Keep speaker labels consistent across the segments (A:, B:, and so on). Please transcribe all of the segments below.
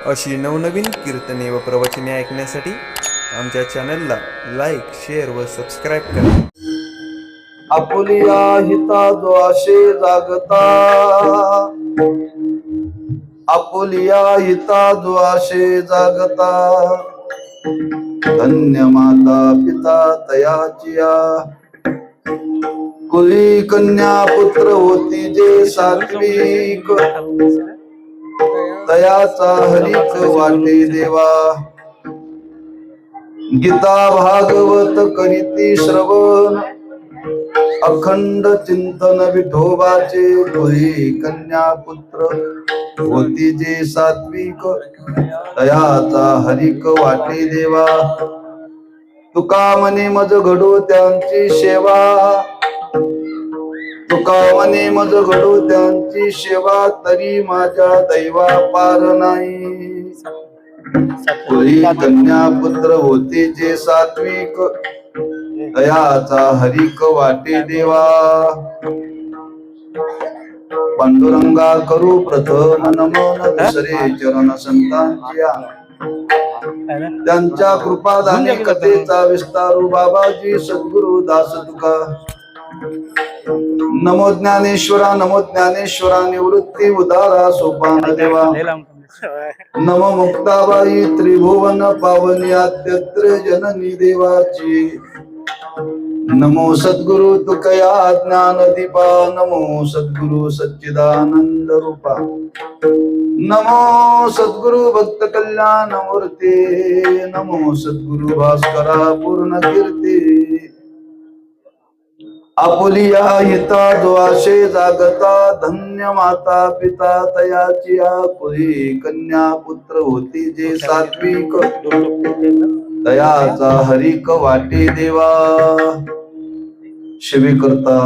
A: अशी नवनवीन कीर्तने व प्रवचने ऐकण्यासाठी आमच्या चॅनलला लाईक, शेअर व सबस्क्राईब करा.
B: आपुलिया हिता द्वाशे जागता, आपुलिया हिता द्वाशे जागता. धन्य माता पिता तयाचिया, कुली कन्या पुत्र होती जे सात्विक. तयाचा हरिक वाटे देवा, गीता भागवत करीती श्रवण. अखंड चिंतन विठोबाचे, कुली कन्या पुत्र होती जे सात्विक. तयाचा हरिक वाटे देवा, तुका म्हणे मज घडो त्यांची सेवा. तुका म्हणे मज घडो त्यांची सेवा, तरी माझ्या दैवा पार नाही. कुली कन्या पुत्र होते जे सात्विक. दयाचा हरिक वाटे देवा, पांडुरंगा करू प्रथम नमन. दुसरे चरण संतांच्या, त्यांच्या कृपादाने कथेचा विस्तारू. बाबाजी सद्गुरु दास तुका. नमो ज्ञानेश्वरा, नमो ज्ञानेश्वरा. निवृत्ती उदारा सोपान देवा. नमो मुक्ताबाई त्रिभुवन पावनी, आद्यत्र जननी देवाची. नमो सद्गुरु तुकया ज्ञान दीपा. नमो सद्गुरु सच्चिदानंद रूपा. नमो सद्गुरु भक्त कल्याण मूर्ती. नमो सद्गुरु भास्करा पूर्ण कीर्ती. आपुलिया हिता द्वाशे जागता, धन्य माता पिता तयाची. कुली कन्या पुत्र होती जे सात्विक. दयाचा हरिक वाटे देवा. सेवेकरता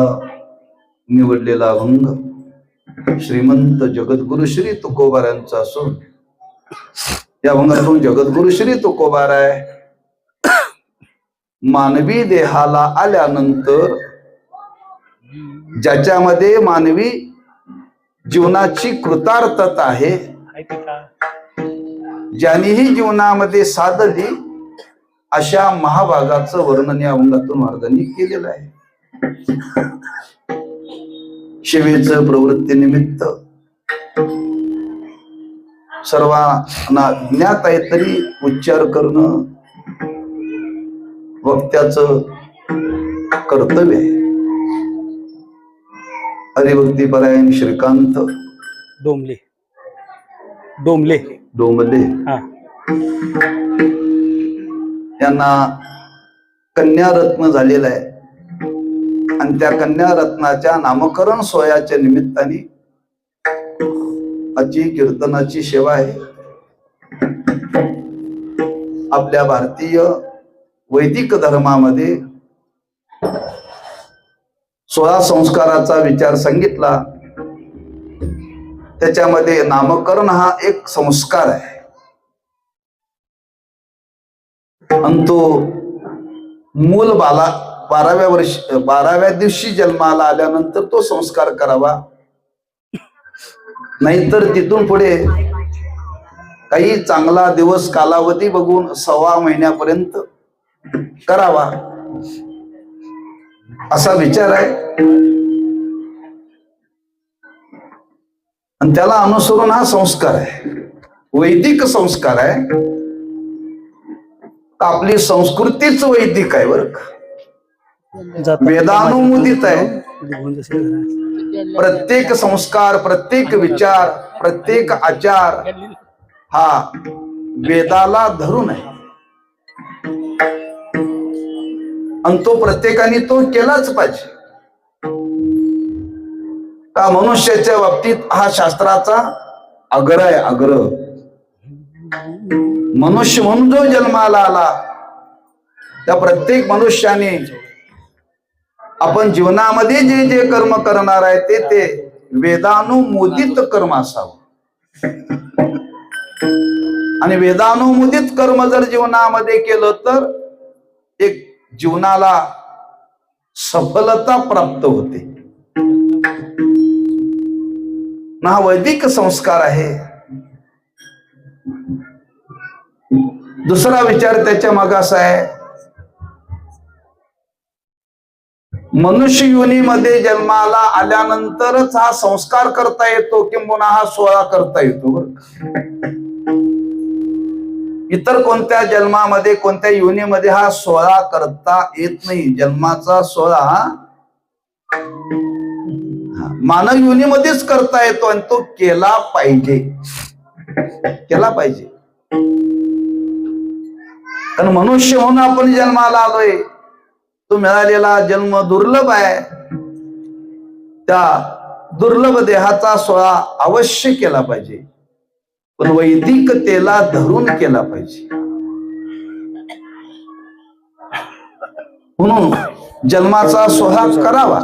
B: निवडलेला अभंग श्रीमंत जगद्गुरु श्री तुकोबारांचा असून, या अभंगातून जगद्गुरु श्री तुकोबाराय मानवी देहाला आल्यानंतर ज्याच्यामध्ये मानवी जीवनाची कृतार्थता आहे, ज्यांनी ही जीवनामध्ये साधली, अशा महाभागाचं वर्णन या अभंगातून महाराजांनी केलेलं आहे. सेवेचं प्रवृत्तीनिमित्त सर्वांना ज्ञात आहे, तरी उच्चार करणं वक्त्याचं कर्तव्य आहे. हरिभक्ती परायण श्रीकांत
C: डोंबले डोंबले
B: डोंबले यांना कन्यारत्न झालेला आहे, आणि त्या कन्यारत्नाच्या नामकरण सोहळ्याच्या निमित्ताने आजची कीर्तनाची सेवा आहे. आपल्या भारतीय वैदिक धर्मामध्ये 16 संस्काराचा विचार सांगितला. त्याच्यामध्ये नामकरण हा एक संस्कार आहे, आणि तो मूल बाला 12व्या दिवशी जन्माला आल्यानंतर तो संस्कार करावा. नाहीतर तिथून पुढे काही चांगला दिवस कालावधी बघून 6 महिन्यापर्यंत करावा, असा विचार आहे. आणि त्याला अनुसरून हा संस्कार आहे, वैदिक संस्कार आहे. आपली संस्कृतीच वैदिक आहे बरं का, वेदानुमोदित आहे. प्रत्येक संस्कार, प्रत्येक विचार, प्रत्येक आचार हा वेदाला धरून आहे, आणि तो प्रत्येकाने तो केलाच पाहिजे. का मनुष्याच्या बाबतीत हा शास्त्राचा आग्रह आहे, आग्रह. मनुष्य म्हणून जो जन्माला आला, त्या प्रत्येक मनुष्याने आपण जीवनामध्ये जे जे कर्म करणार आहे ते वेदानुमोदित कर्म असावं. आणि वेदानुमोदित कर्म जर जीवनामध्ये केलं तर एक जीवनाला सफलता प्राप्त होते. ना वैदिक संस्कार आहे. दुसरा विचार त्याच्या मागे असा आहे, मनुष्य योनीमध्ये जन्माला आल्यानंतरच हा संस्कार करता येतो किंवा हा सोहळा करता येतो बरं का? इतर कोणत्या जन्मामध्ये कोणत्या योनीमध्ये हा सोहळा करता येत नाही. जन्माचा सोहळा मानव योनीमध्येच करता येतो आणि तो केला पाहिजे, केला पाहिजे. कारण मनुष्य म्हणून आपण जन्माला आलोय, तो मिळालेला जन्म दुर्लभ आहे. त्या दुर्लभ देहाचा सोहळा अवश्य केला पाहिजे, पण वैदिकतेला धरून केला पाहिजे. म्हणून जन्माचा सोहळा करावा,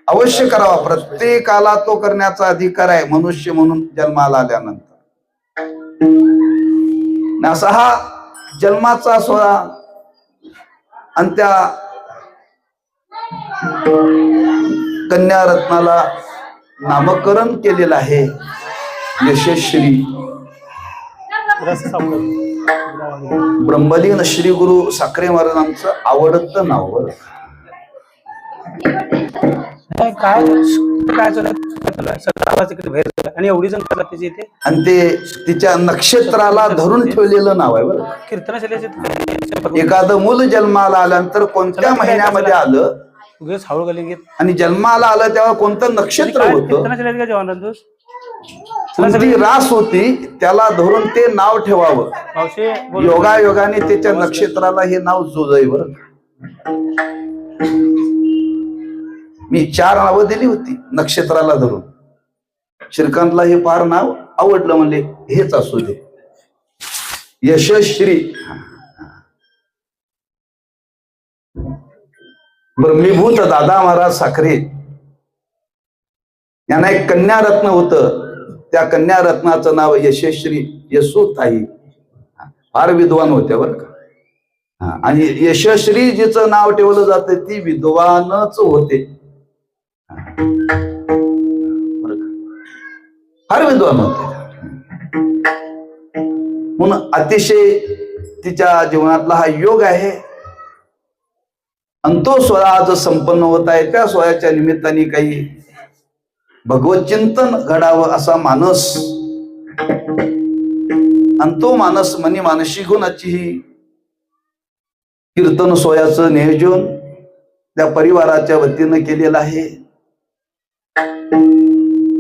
B: अवश्य करावा. प्रत्येकाला तो करण्याचा अधिकार आहे मनुष्य म्हणून जन्माला आल्यानंतर. असा हा जन्माचा सोहळा आणि त्या कन्या रत्नाला नामकरण केलेलं आहे यशस्वी ब्रह्मलीन श्री गुरु साखरे महाराजांचं आवडतं नाव.
C: काय काय आणि एवढी जण त्याची इथे
B: आणि ते तिच्या नक्षत्राला धरून ठेवलेलं नाव आहे बरं.
C: कीर्तनाशालेचे
B: एखादं मूल जन्माला आल्यानंतर कोणत्या महिन्यामध्ये आलं
C: हळू गलिंगीत
B: आणि जन्माला आलं तेव्हा कोणतं नक्षत्र होतं,
C: कीर्तनाशालेत का जेवण राहतोस
B: कोणती रास होती, त्याला धरून ते नाव ठेवावं.
C: मावशी
B: योगायोगाने त्याच्या नक्षत्राला हे नाव जोजय बरं. मी 4 नावं दिली होती नक्षत्राला धरून. श्रीकांतला हे फार नाव आवडलं, म्हणले हेच असू दे यशस्वी. ब्रह्मीभूत दादा महाराज साखरे यांना एक कन्या रत्न होतं, त्या कन्या रत्नाचं नाव यशस्वी यशोताई. फार विद्वान होत्या बरं का. आणि यशस्वी जिचं नाव ठेवलं जातं ती विद्वानच होते, फार विद्वान होते. म्हणून अतिशय तिच्या जीवनातला हा योग आहे. आणि तो सोहळा आज संपन्न होत आहे. त्या सोहळ्याच्या निमित्ताने काही भगवत चिंतन घडावं असा मानस, आणि तो मानस मनी मानसी गुणाची ही कीर्तन सोहळ्याचं नियोजन त्या परिवाराच्या वतीनं केलेलं आहे.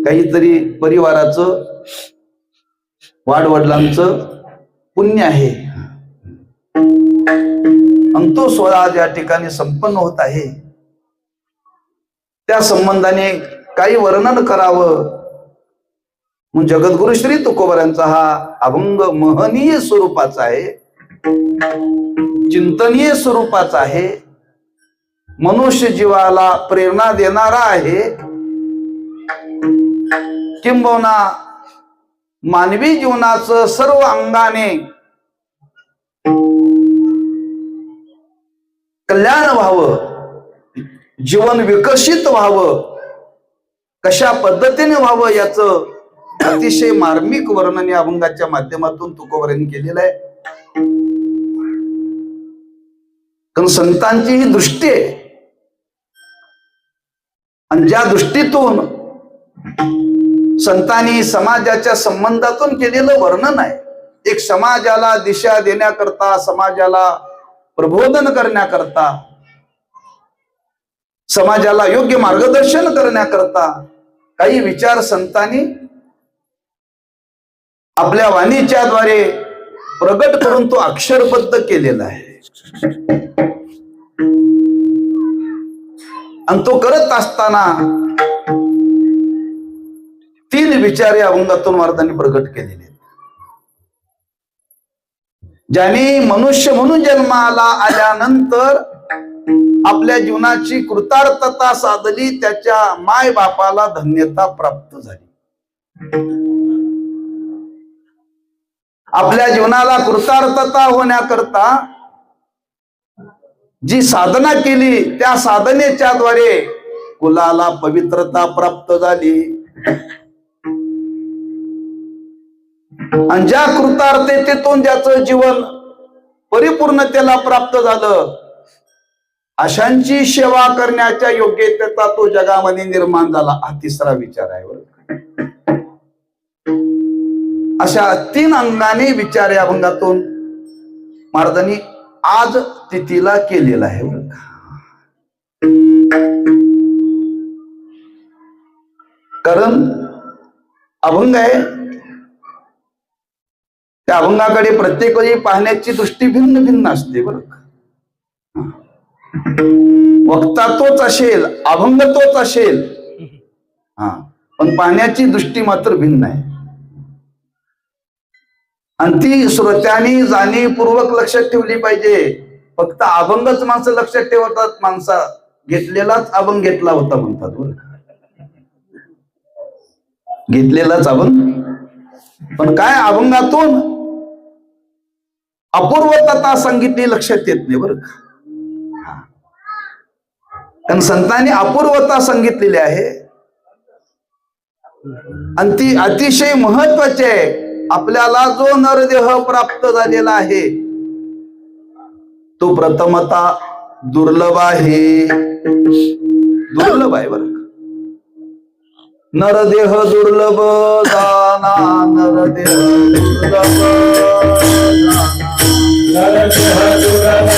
B: काहीतरी परिवाराचं वाडवडिलांचं पुण्य आहे. आणि तो सोहळा आज या ठिकाणी संपन्न होत आहे. त्या संबंधाने काही वर्णन करावं म्हणून जगद्गुरु श्री तुकोबारांचा हा अभंग महनीय स्वरूपाचा आहे, चिंतनीय स्वरूपाचा आहे, मनुष्य जीवाला प्रेरणा देणारा आहे, किंबहुना मानवी जीवनाचं सर्व अंगाने कल्याण व्हावं, जीवन विकसित व्हावं, कशा पद्धतीने व्हावं याचं अतिशय मार्मिक वर्णन या अभंगाच्या माध्यमातून तुकोबारांनी केलेलं आहे. कारण संतांची ही दृष्टी आहे, आणि ज्या दृष्टीतून संतांनी समाजाच्या संबंधातून केलेलं वर्णन आहे, एक समाजाला दिशा देण्याकरता, समाजाला प्रबोधन करण्याकरता, समाजाला योग्य मार्गदर्शन करण्याकरता काही विचार संतांनी आपल्या वाणीच्या द्वारे प्रगट करून तो अक्षरबद्ध केलेला आहे. आणि तो करत असताना 3 विचार या अभंगातून महाराजांनी प्रगट केलेले आहेत. ज्याने मनुष्य म्हणून जन्माला आल्यानंतर आपल्या जीवनाची कृतार्थता साधली, त्याच्या माय बापाला धन्यता प्राप्त झाली. आपल्या जीवनाला कृतार्थता होण्याकरता जी साधना केली, त्या साधनेच्या द्वारे कुलाला पवित्रता प्राप्त झाली. आणि ज्या कृतार्थतेतून ज्याचं जीवन परिपूर्णतेला प्राप्त झालं, अशांची सेवा करण्याच्या योग्यतेचा तो जगामध्ये निर्माण झाला. हा तिसरा विचार आहे बरं. अशा 3 अंगाने विचार या अभंगातून महाराजांनी आज तिथीला केलेला आहे बरं. कारण अभंग आहे, त्या अभंगाकडे प्रत्येक वेळी पाहण्याची दृष्टी भिन्न भिन्न असते बरं. वक्ता तोच असेल, अभंग तोच असेल, पण पाहण्याची दृष्टी मात्र भिन्न आहे. आणि ती श्रोत्यांनी जाणीवपूर्वक लक्षात ठेवली पाहिजे. फक्त अभंगच माणसं लक्षात ठेवतात, माणसा घेतलेलाच अभंग घेतला होता म्हणतात बरं. घेतलेलाच अभंग, पण काय अभंगातून अपूर्वता सांगितली लक्षात येत नाही बरं. कारण संतांनी अपूर्वता सांगितलेली आहे आणि ती अतिशय महत्वाची आहे. आपल्याला जो नरदेह प्राप्त झालेला आहे तो प्रथमता दुर्लभ आहे. दुर्लभ आहे बरं. नरदेह दुर्लभ दाना, नरदेह दुर्लभ नरदेह दुर्लभ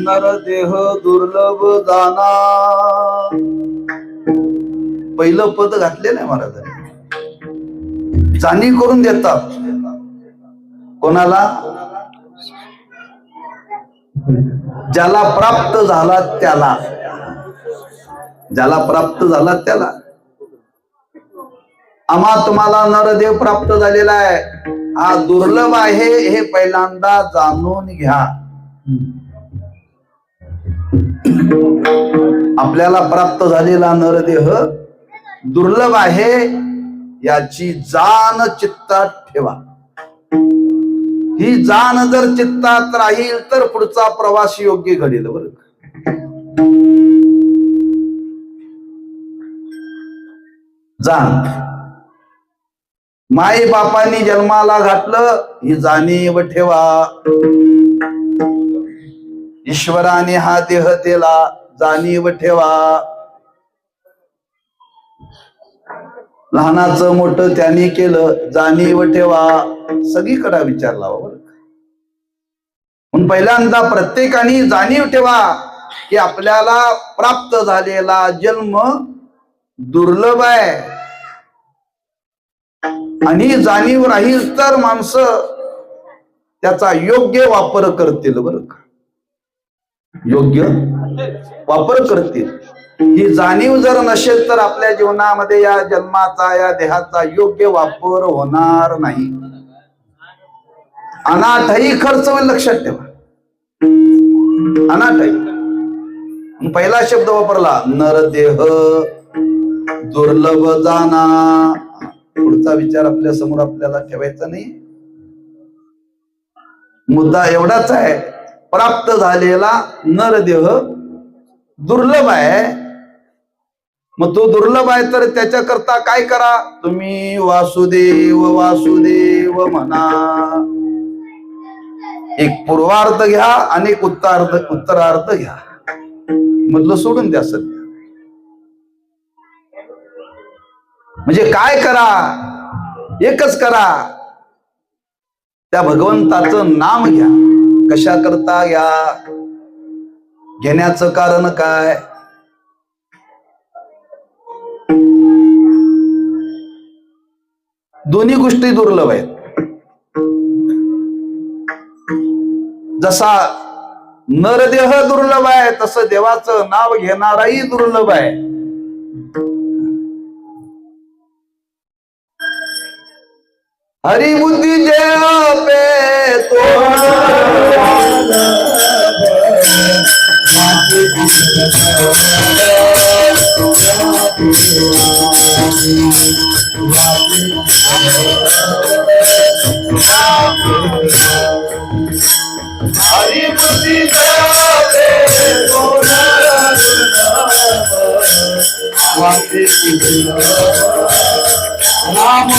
B: नरदेह दुर्लभ दाना. पहिलं पद घातलेलं आहे महाराजांनी. जाणीव करून देतात कोणाला? ज्याला प्राप्त झाला त्याला. ज्याला प्राप्त झाला त्याला. आम्हा तुम्हाला नरदेव प्राप्त झालेला आहे, हा दुर्लभ आहे हे पहिल्यांदा जाणून घ्या. आपल्याला प्राप्त झालेला नरदेह दुर्लभ आहे याची जाण चित्तात ठेवा. ही जाण जर चित्तात राहील तर पुढचा प्रवास योग्य घडेल बरं. जाण माई बापांनी जन्माला घातलं ही जाणीव ठेवा. ईश्वराने हा देह दिला जाणीव ठेवा. लहानाचं मोठं त्याने केलं जाणीव ठेवा. सगळीकडे विचार लावा बरं. म्हणून पहिल्यांदा प्रत्येकाने जाणीव ठेवा की आपल्याला प्राप्त झालेला जन्म दुर्लभ आहे. आणि जाणीव राहील तर माणसं त्याचा योग्य वापर करतील बरं का. योग्य वापर करतील. ही जाणीव जर नसेल तर आपल्या जीवनामध्ये या जन्माचा या देहाचा योग्य वापर होणार नाही. अनाठाई खर्च होईल लक्षात ठेवा. अनाठाई पहिला शब्द वापरला नरदेह दुर्लभ जाना. पुढचा विचार आपल्या समोर आपल्याला ठेवायचा नाही. मुद्दा एवढाच आहे प्राप्त झालेला नरदेह दुर्लभ आहे. मग तो दुर्लभ आहे तर त्याच्याकरता काय करा तुम्ही वासुदेव वासुदेव म्हणा. एक पूर्वार्ध घ्या आणि एक उत्तरार्ध घ्या. मधलं सोडून द्या सध्या. म्हणजे काय करा एकच करा त्या भगवंताचं नाम घ्या. कशा करता घ्या घेण्याचं कारण काय. दोन्ही गोष्टी दुर्लभ आहेत. जसा नरदेह दुर्लभ आहे तसं देवाचं नाव घेणाराही दुर्लभ आहे. हरिबुद्धी जय पे तो हरिबुद्धी राम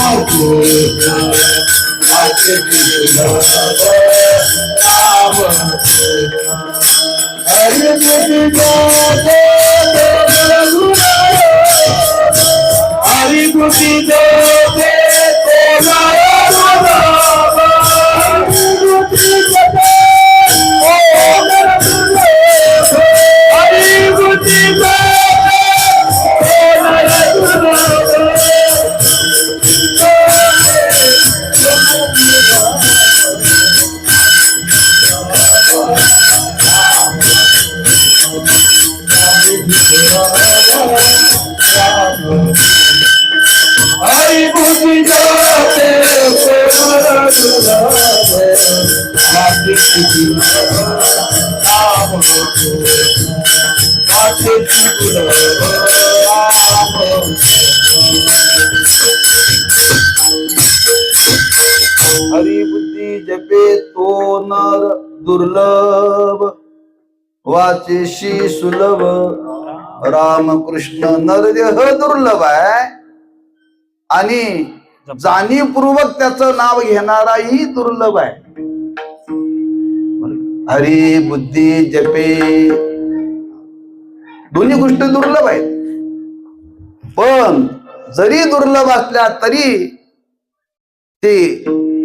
B: हरिबुद्धी जपे तो नर दुर्लभ वाचेशी सुलभ. रामकृष्ण नरदेह दुर्लभ आहे आणि जाणीवपूर्वक त्याचं नाव घेणाराही दुर्लभ आहे. हरी बुद्धी जपे दोन्ही गोष्टी दुर्लभ आहेत. पण जरी दुर्लभ असल्या तरी ते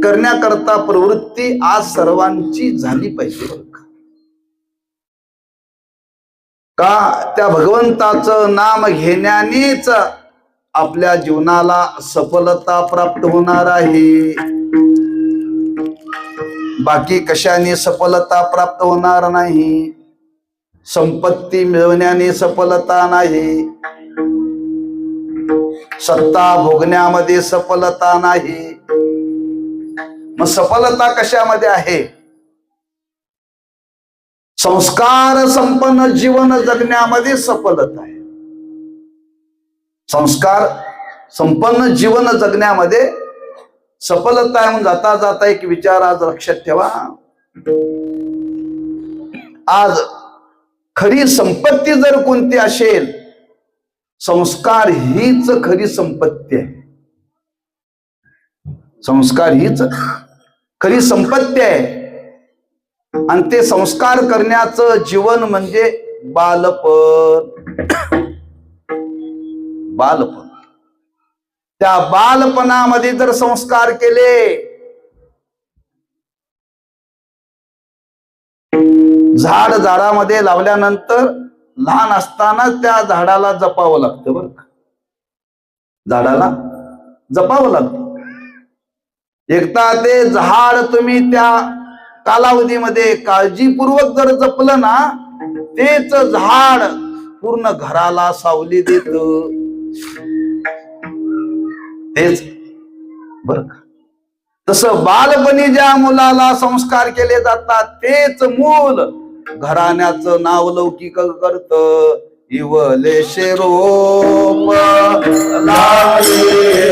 B: करण्याकरता प्रवृत्ती आज सर्वांची झाली पाहिजे. का त्या भगवंताचं नाम घेण्यानेच आपल्या जीवनाला सफलता प्राप्त होणार आहे. बाकी कशाने सफलता प्राप्त होणार नाही. संपत्ती मिळवण्याने सफलता नाही. सत्ता भोगण्यामध्ये सफलता नाही. मग सफलता कशामध्ये आहे. संस्कार संपन्न जीवन जगण्यामध्ये सफलता आहे. संस्कार संपन्न जीवन जगण्यामध्ये सफलता आहे. म्हणून जाता जाता एक विचार आज लक्षात ठेवा. आज खरी संपत्ती जर कोणती असेल संस्कार हीच खरी संपत्ती आहे. संस्कार हीच खरी संपत्ती आहे आणि ते संस्कार करण्याचं जीवन म्हणजे बालपण. बालपण, त्या बालपणामध्ये जर संस्कार केले, झाडामध्ये लावल्यानंतर लहान असताना त्या झाडाला जपावं लागतं बरं का, झाडाला जपावं लागतं. एकदा ते झाड तुम्ही त्या कालावधीमध्ये काळजीपूर्वक जर जपलं ना, तेच झाड पूर्ण घराला सावली देत. तेच बर का. तसं बालपणी ज्या मुलाला संस्कार केले जातात तेच मूल घराण्याचं नाव लौकिक करत. इवलेशे रोप लावले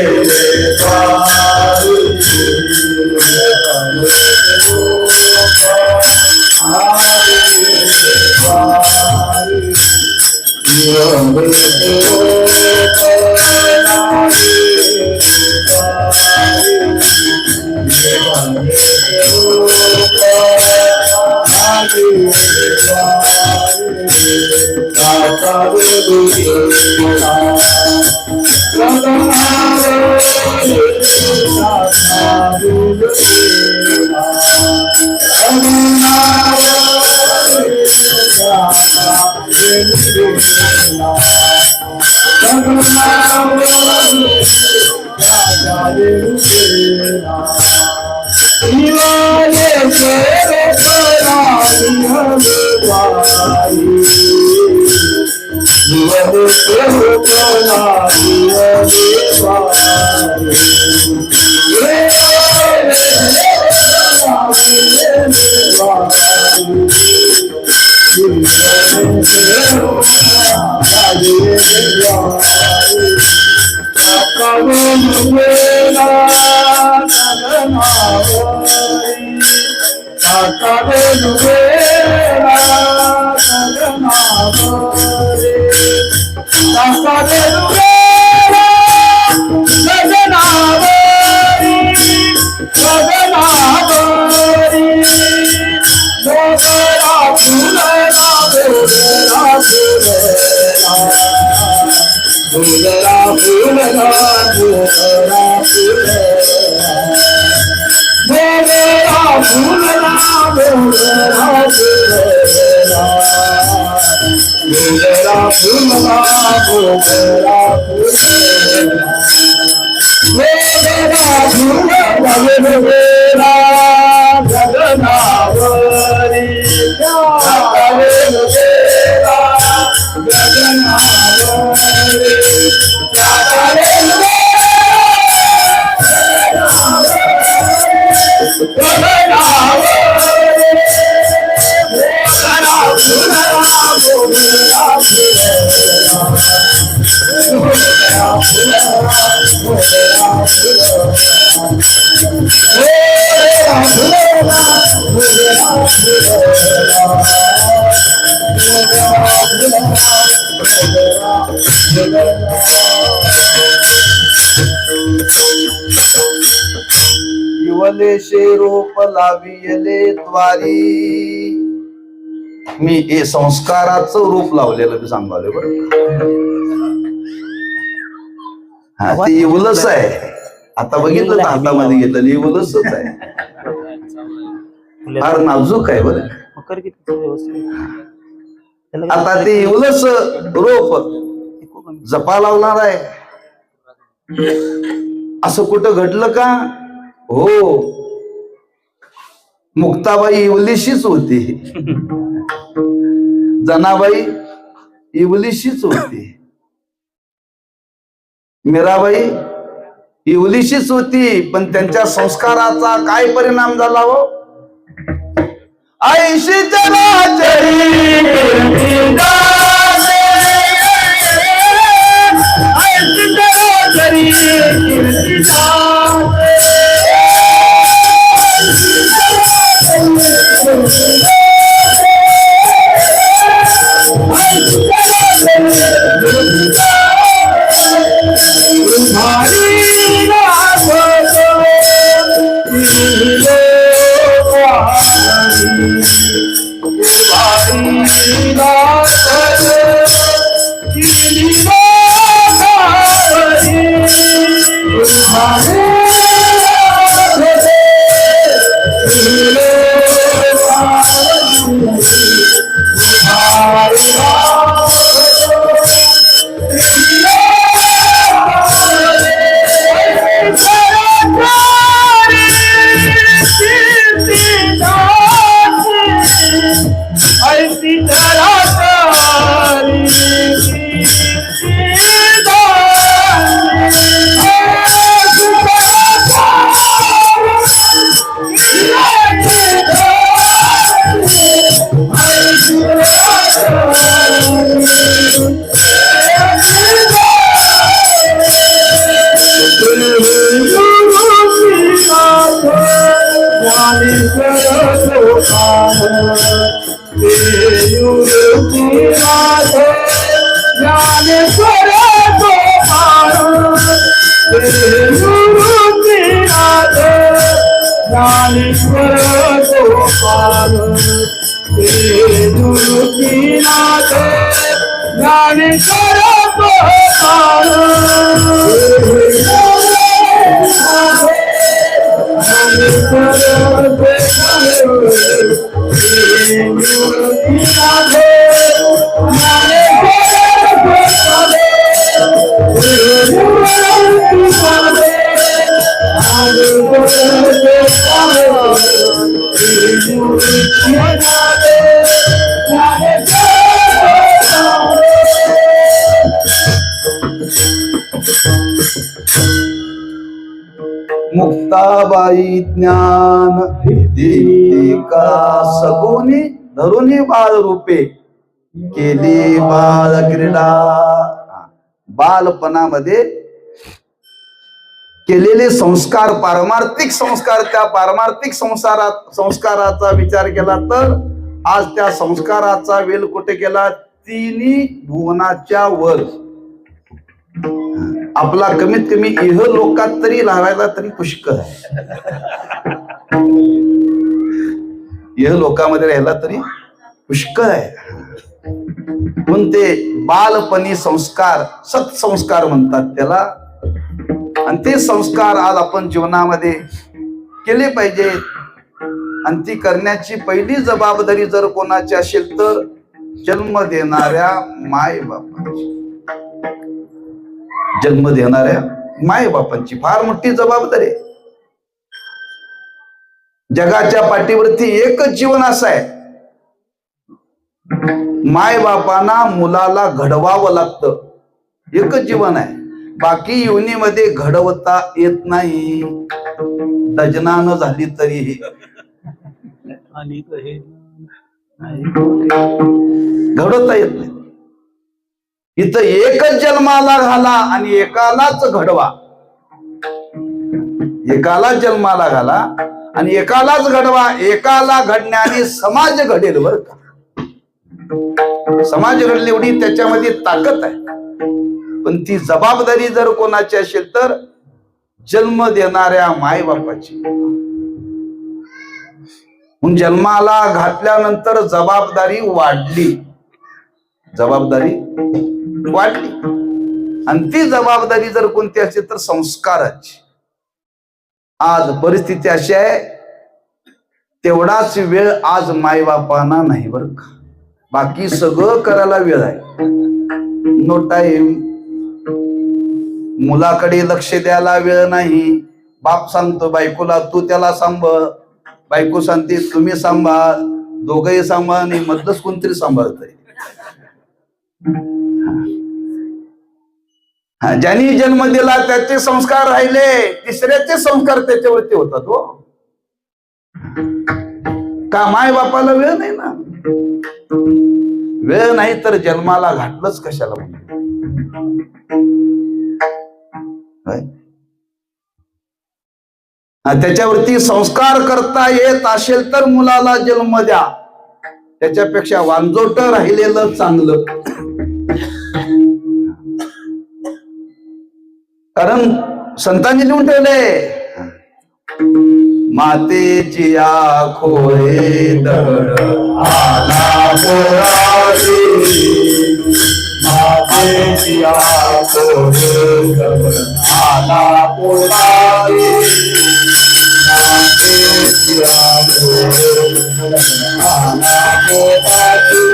B: इवलेशे रोप लावियले द्वारी. मी हे संस्काराचं रूप लावलेलं मी सांगाले बरं. हा, ते इवलस आहे. आता बघितलं ना, हातामध्ये घेतलं इवलसच आहे. फार नाजूक आहे बरं. आता ते इवलस रोप जपा लावणार आहे असं कुठं घडलं का? हो, मुक्ताबाई इवलिशीच होती, जनाबाई इवलिशीच होती, मीराबाई इवलिशीच होती. पण त्यांच्या संस्काराचा काय परिणाम झाला हो? आईशी मुक्ताबाई ज्ञान दीपिका सगुनी धरुनी बाळ रूपे केली बाळ क्रीडा. बालपणामध्ये केलेले संस्कार पारमार्थिक संस्कार, त्या पारमार्थिक संस्काराचा विचार केला तर आज त्या संस्काराचा वेल कुठे गेला? तिन्ही भुवनाच्या वर. आपला कमीत कमी इह लोकात तरी राहायला तरी पुष्कळ आहे. इह लोकामध्ये राहायला तरी पुष्कळ आहे. म्हणून ते बालपणी संस्कार सत्संस्कार म्हणतात त्याला. आणि ते संस्कार आज आपण जीवनामध्ये केले पाहिजे. आणि ती करण्याची पहिली जबाबदारी जर कोणाची असेल तर जन्म देणाऱ्या माय बापांची. जन्म देणाऱ्या माय बापांची फार मोठी जबाबदारी आहे. जगाच्या पाठीवरती एकच जीवन असं आहे, माय बापांना मुलाला घडवावं लागतं. एकच जीवन आहे. बाकी योनीमध्ये घडवता येत नाही. डजनानं झाली तरीही घडवता येत नाही. इथं एकच जन्माला घाला आणि एकालाच घडवा. एकालाच जन्माला घाला आणि एकालाच घडवा. एकाला घडण्याने समाज घडेल बर का. समाज घडले एवढी त्याच्यामध्ये ताकद आहे. पण ती जबाबदारी जर कोणाची असेल तर जन्म देणाऱ्या माय बापाची. म्हणून जन्माला घातल्यानंतर जबाबदारी वाढली. जबाबदारी वाढली. आणि ती जबाबदारी जर कोणती असेल तर संस्काराची. आज परिस्थिती अशी आहे, तेवढाच वेळ आज मायबापांना नाही बर का. बाकी सगळं करायला वेळ आहे. No time. मुलाकडे लक्ष द्यायला वेळ नाही. बाप सांगतो बायकोला तू त्याला सांभाळ, बायको सांगते तुम्ही सांभाळ, दोघंही सांभाळ आणि मधलंच कोणतरी सांभाळतंय. ज्यांनी जन्म दिला त्याचे संस्कार राहिले, तिसऱ्याचे संस्कार त्याच्यावरती होतात. हो का माय बापाला वेळ नाही ना. वेळ नाही तर जन्माला घातलंच कशाला. त्याच्यावरती संस्कार करता येत असेल तर मुलाला जन्म द्या. त्याच्यापेक्षा वांजोट राहिलेलं चांगलं. कारण संतांनी लिहून ठेवले, मातेची आखोळे दगड आला पोराशी, मातेची आकोरे आला पोटारी मातेची आकोरे आला पोटारी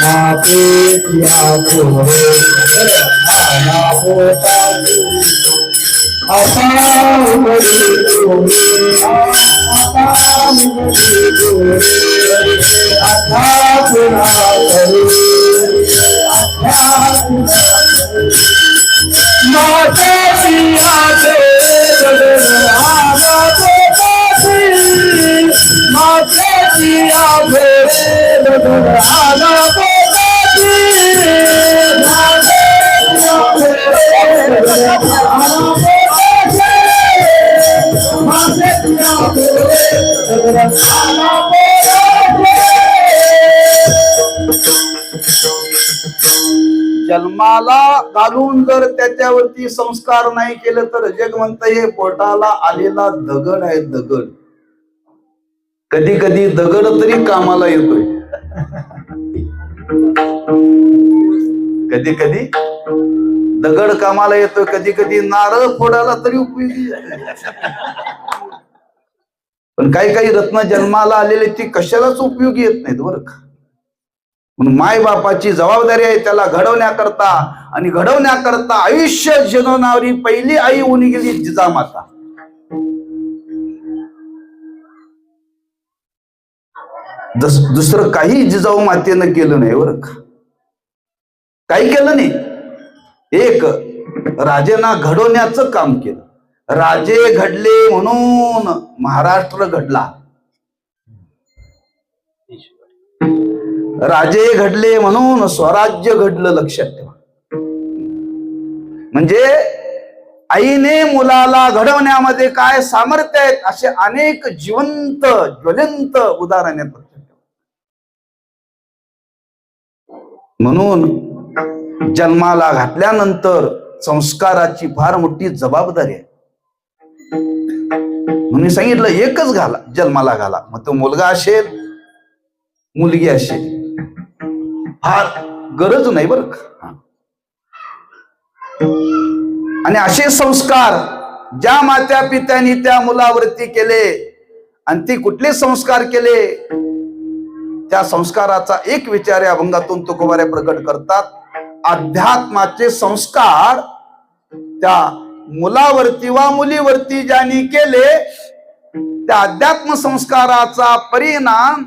B: मातेची आकोरे आला पोटारी आता उमरी डोळे आता उमरी डोळे आता पुन्हा करू आता पुन्हा करू मातेची आकोरे आला पोटारी मातेची आकोरे आला पोटारी जन्माला घालून जर त्याच्यावरती संस्कार नाही केलं तर जग म्हणत हे पोटाला आलेला दगड आहे दगड. कधी कधी दगड तरी कामाला येतोय, कधी कधी दगड कामाला येतोय, कधी कधी नारळ फोडायला तरी उपयोगी. पण काही काही रत्न जन्माला आलेले ती कशालाच उपयोगी येत नाहीत बरं का. म्हणून माय बापाची जबाबदारी आहे त्याला घडवण्याकरता, आणि घडवण्याकरता आयुष्य जगवणारी पहिली आई होऊन गेली जिजामाता. दुसरं काही जिजाऊ मातेनं केलं नाही बरं का, काही केलं नाही. एक राजेंना घडवण्याचं काम केलं. राजे घडले म्हणून महाराष्ट्र घडला, राजे घडले म्हणून स्वराज्य घडलं. लक्षात ठेवा. म्हणजे आईने मुलाला घडवण्यामध्ये काय सामर्थ्य आहेत असे अनेक जिवंत ज्वलंत उदाहरण आहेत. म्हणून जन्माला घातल्यानंतर संस्काराची फार मोठी जबाबदारी आहे. म्हणून सांगितलं एकच घाला, जन्माला घाला. मग तो मुलगा असेल मुलगी असेल, फार गरज नाही बरं का. आणि असे संस्कार ज्या मात्या पित्यांनी त्या मुलावरती केले, आणि ते कुठले संस्कार केले, त्या संस्काराचा एक विचार या अभंगातून तुकोबारे प्रकट करतात. अध्यात्माचे संस्कार त्या मुलावरती वा मुलीवरती ज्यांनी केले, त्या अध्यात्म संस्काराचा परिणाम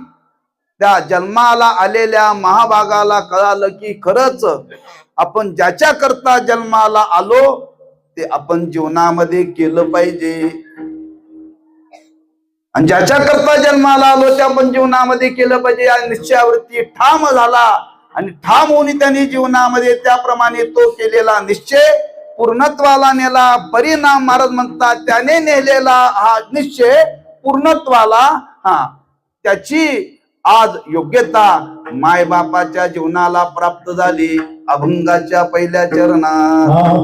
B: त्या जन्माला आलेल्या महाभागाला कळालं की खरंच आपण ज्याच्या करता जन्माला आलो ते आपण जीवनामध्ये केलं पाहिजे, आणि ज्याच्या करता जन्माला आलो ते आपण जीवनामध्ये केलं पाहिजे या निश्चयावरती ठाम झाला. आणि ठाम होऊन त्यांनी जीवनामध्ये त्याप्रमाणे तो केलेला निश्चय पूर्णत्वाला नेला. परिणाम महाराज म्हणतात त्याने नेलेला हा निश्चय पूर्णत्वाला, त्याची आज योग्यता माय बापाच्या जीवनाला प्राप्त झाली. अभंगाच्या पहिल्या चरणात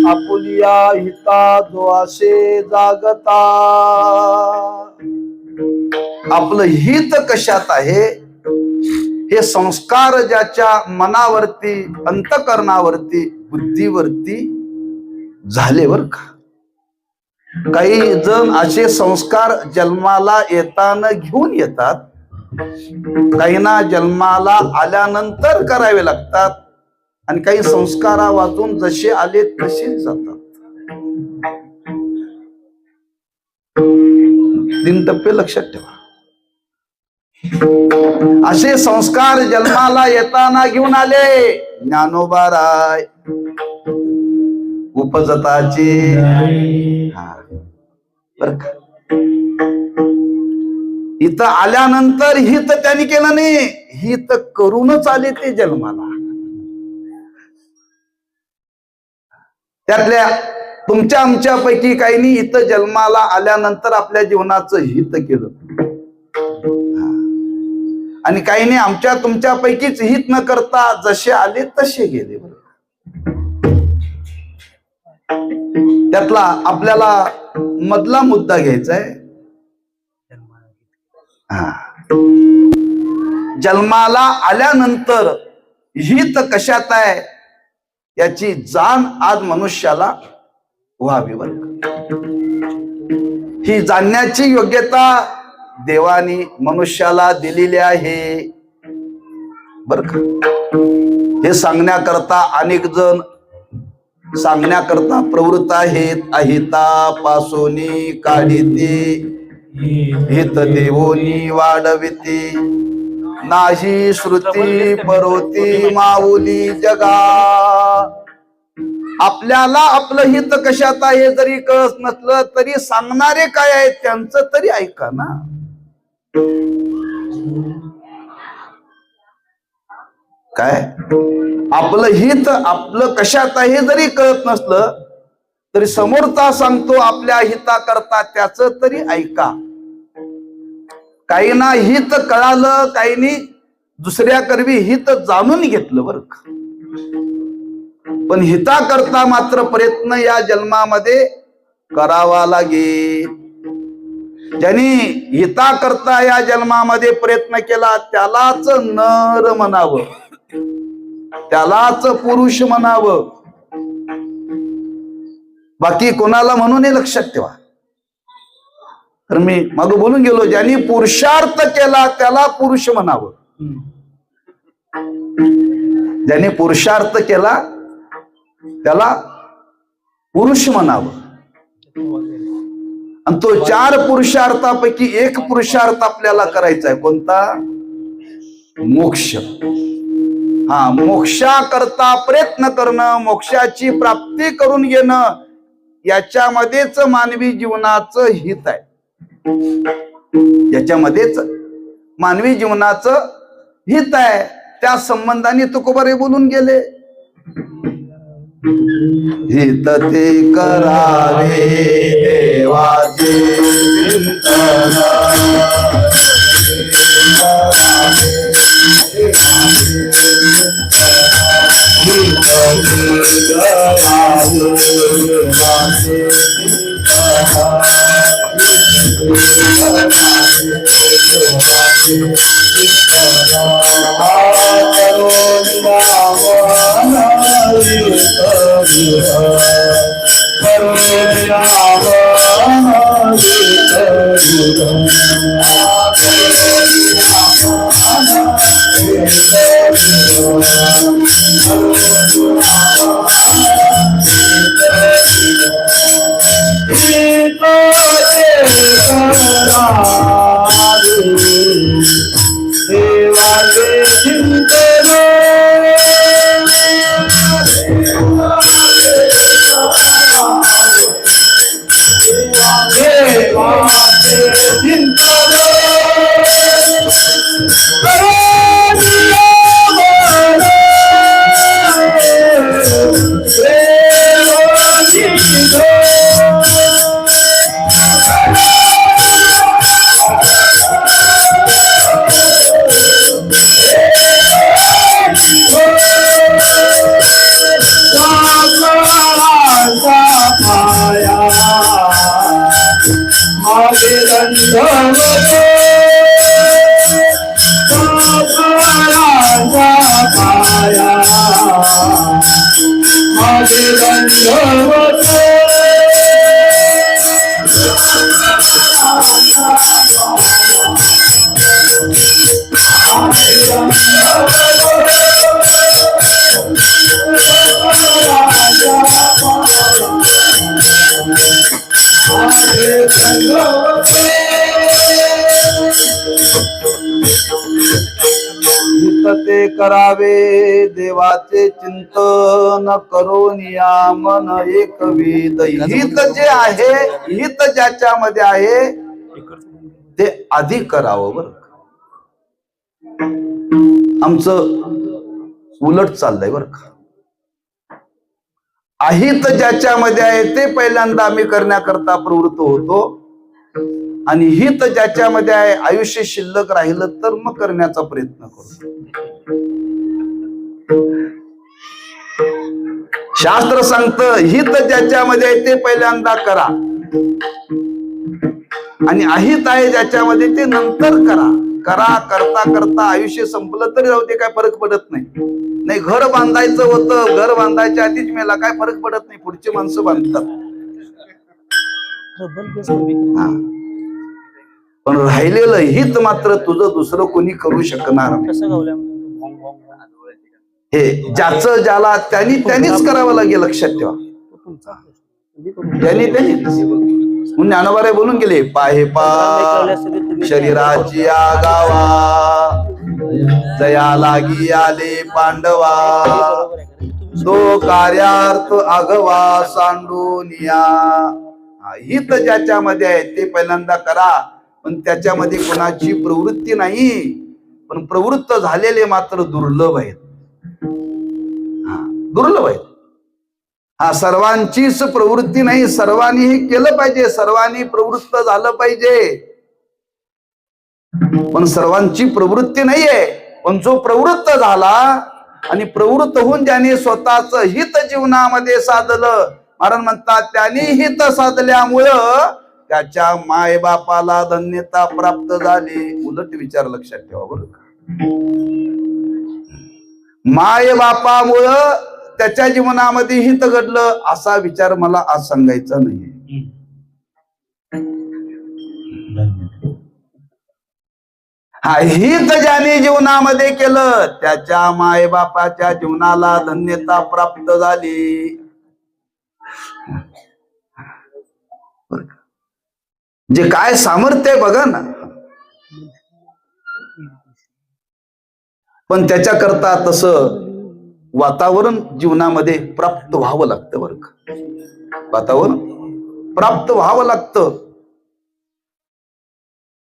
B: आपुलिया हिता जो असे जागता. आपलं हित कशात आहे हे संस्कार ज्याच्या मनावरती, अंतकरणावरती, बुद्धीवरती झाले बर का. काही जण असे संस्कार जन्माला येताना घेऊन येतात, काहींना जन्माला आल्यानंतर करावे लागतात, आणि काही संस्कारा वाचून जसे आले तसेच जातात. 3 टप्पे लक्षात ठेवा. असे संस्कार जन्माला येताना घेऊन आले ज्ञानोबा राय उपजताचे. बर का. इथं आल्यानंतर हित त्यांनी केलं नाही, हित करूनच आले ते जन्माला. त्यातल्या तुमच्या आमच्यापैकी काहींनी इथं जन्माला आल्यानंतर आपल्या जीवनाचं हित केलं, आणि काहींनी आमच्या तुमच्यापैकीच हित न करता जसे आले तसे गेले. त्यातला आपल्याला मधला मुद्दा घ्यायचा आहे. जन्माला आल्यानंतर हित कशात आहे याची जाण आज मनुष्याला व्हावी. ही जाणण्याची योग्यता देवानी मनुष्याला दिलेली आहे बर का. हे सांगण्याकरता अनेक जण सांगण्याकरता प्रवृत्त आहेत. अहिता पासोनी काढिते हित देवोनी वाढविते, नाही श्रुती परोती माऊली जगा. आपल्याला आपलं हित कशात आहे जरी कळत नसलं तरी सांगणारे काय आहेत त्यांचं तरी ऐका ना. काय आपलं हित आपलं कशात आहे जरी कळत नसलं तरी समोरचा सांगतो आपल्या हिताकरता त्याचं तरी ऐका. काहींना हित कळालं, काहींनी दुसऱ्या करवी हित जाणून घेतलं बर का. पण हिताकरता मात्र प्रयत्न या जन्मामध्ये करावा लागेल. ज्यांनी हिताकरता या जन्मामध्ये प्रयत्न केला त्यालाच नर म्हणावं, त्यालाच पुरुष म्हणावं, बाकी कोणाला म्हणून हे लक्षात ठेवा. तर मी माग बोलून गेलो, ज्यांनी पुरुषार्थ केला त्याला पुरुष म्हणावं, ज्यांनी पुरुषार्थ केला त्याला पुरुष म्हणावं. आणि तो 4 पुरुषार्थापैकी एक पुरुषार्थ आपल्याला करायचा आहे. कोणता? मोक्ष. हा, मोक्षाकरता प्रयत्न करणं, मोक्षाची प्राप्ती करून घेणं याच्यामध्येच मानवी जीवनाचं हित आहे. याच्यामध्येच मानवी जीवनाचं हित आहे. त्या संबंधाने तुकोबारे बोलून गेले, हित ते करावे देवाचे चिंतन, हित ते करावे देवाचे चिंतन करून या मन एकविध. हित जे आहे, हित ज्याच्यामध्ये आहे ते अधिक करावं. बर आमचं उलट चाललंय बर का. अहित ज्याच्यामध्ये आहे ते पहिल्यांदा आम्ही करण्याकरता प्रवृत्त होतो, आणि हित ज्याच्यामध्ये आहे आयुष्य शिल्लक राहिलं तर मग करण्याचा प्रयत्न करतो. शास्त्र सांगतं हित ज्याच्यामध्ये आहे ते पहिल्यांदा करा, आणि अहित आहे ज्याच्यामध्ये ते नंतर करा. करा करता करता आयुष्य संपलं तरी राहू दे, काय फरक पडत नाही. नाही घर बांधायचं होतं, घर बांधायच्या आधीच मेला, काय फरक पडत नाही, पुढची माणसं बांधतात. पण राहिलेलं हित मात्र तुझं दुसरं कोणी करू शकणार नाही. हे ज्याचं ज्याला त्यांनीच करावं लागेल, लक्षात ठेवा. त्यांनी म्हणून ज्ञानोबाराय बोलून गेले, पाहे पा शरीराची आगावा जया लागी आले पांडवा, तो कार्यार्थ आगवा सांडूनिया. हित ज्याच्यामध्ये आहे ते पहिल्यांदा करा, पण त्याच्यामध्ये कोणाची प्रवृत्ती नाही, पण प्रवृत्त झालेले मात्र दुर्लभ आहेत. दुर्लभ आहेत. हा सर्वांचीच प्रवृत्ती नाही, सर्वांनी हे केलं पाहिजे, सर्वांनी प्रवृत्त झालं पाहिजे, पण सर्वांची प्रवृत्ती नाहीये. पण जो प्रवृत्त झाला आणि प्रवृत्त होऊन ज्याने स्वतःच हित जीवनामध्ये साधलं, महाराज म्हणतात त्यांनी हित साधल्यामुळं त्याच्या माय बापाला धन्यता प्राप्त झाली. उलट विचार लक्षात ठेवा बरं का. माय बापामुळं त्याच्या जीवनामध्ये हित घडलं असा विचार मला आज सांगायचा नाही. हा हित ज्याने जीवनामध्ये केलं त्याच्या माय बापाच्या जीवनाला धन्यता प्राप्त झाली. जे काय सामर्थ्य आहे बघा ना. पण त्याच्याकरता तसं वातावरण जीवनामध्ये प्राप्त व्हावं लागतं बरं का. वातावरण प्राप्त व्हावं लागतं.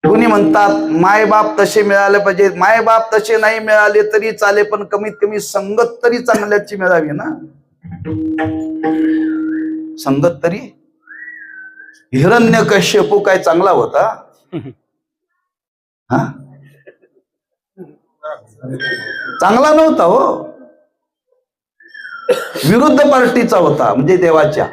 B: कोणी म्हणतात मायबाप तसे मिळाले पाहिजे. मायबाप तसे नाही मिळाले तरी चाले, पण कमीत कमी संगत तरी चांगल्याची मिळावी ना. संगत तरी. हिरण्यकश्यपू काय चांगला होता? हा चांगला नव्हता हो. विरुद्ध पार्टीचा होता, म्हणजे देवाच्या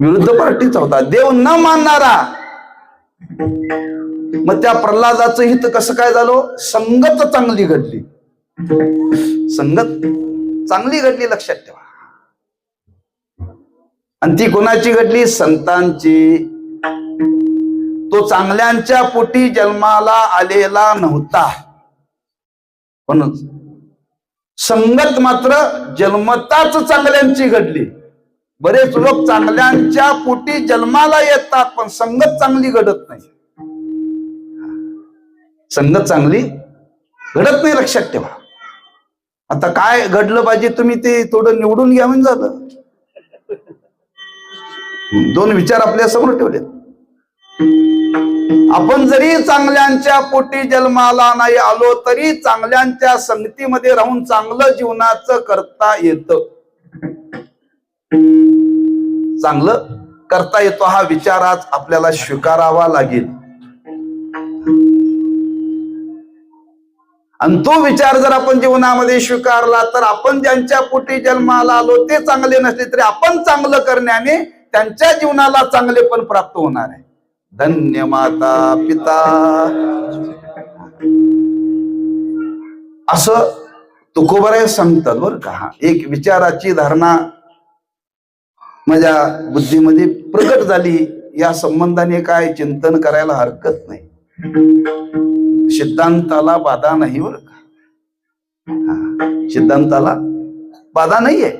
B: विरुद्ध पार्टीचा होता, देव न मानणारा. मग त्या प्रल्हादाचं हित कसं काय झालं? संगत चांगली घडली. संगत चांगली घडली, लक्षात ठेवा. आणि ती कोणाची घडली? संतांची. तो चांगल्यांच्या पोटी जन्माला आलेला नव्हता, पण संगत मात्र जन्मताच चांगल्यांची घडली. बरेच लोक चांगल्यांच्या पोटी जन्माला येतात, पण संगत चांगली घडत नाही. संगत चांगली घडत नाही, लक्षात ठेवा. आता काय घडलं पाहिजे तुम्ही ते थोडं निवडून घ्या म्हणजे झालं. दोन विचार आपल्या समोर ठेवले. आपण जरी चांगल्यांच्या पोटी जन्माला नाही आलो तरी चांगल्यांच्या संगतीमध्ये राहून चांगलं जीवनाचं करता येतं. चांगलं करता येतो हा विचार आज आपल्याला स्वीकारावा लागेल. आणि तो विचार जर आपण जीवनामध्ये स्वीकारला तर आपण ज्यांच्या पोटी जन्माला आलो ते चांगले नसले तरी आपण चांगलं करण्याने त्यांच्या जीवनाला चांगले पण प्राप्त होणार आहे. धन्य माता पिता. असं तुकोबाराय सांगतात बरं का. हा एक विचाराची धारणा माझ्या बुद्धीमध्ये प्रगट झाली, या संबंधाने काय चिंतन करायला हरकत नाही. सिद्धांताला बाधा नाही बरं का. सिद्धांताला बाधा नाहीये.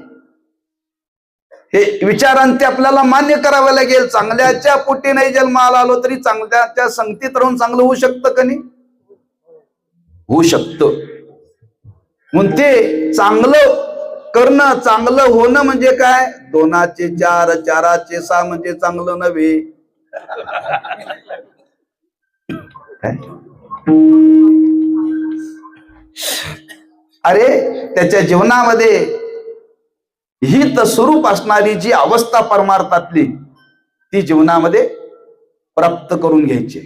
B: हे विचारांते आपल्याला मान्य करावं लागेल. चांगल्याच्या पोटी नाही जन्माला आलो तरी चांगल्याच्या संगतीत राहून चांगलं होऊ शकतं का नाही? होऊ शकतं. म्हणून ते चांगलं करणं, चांगलं होणं म्हणजे काय? 2चे 4, 4चे 6 म्हणजे चांगलं नव्हे. अरे त्याच्या जीवनामध्ये हित स्वरूप असणारी जी अवस्था परमार्थातली ती जीवनामध्ये प्राप्त करून घ्यायची.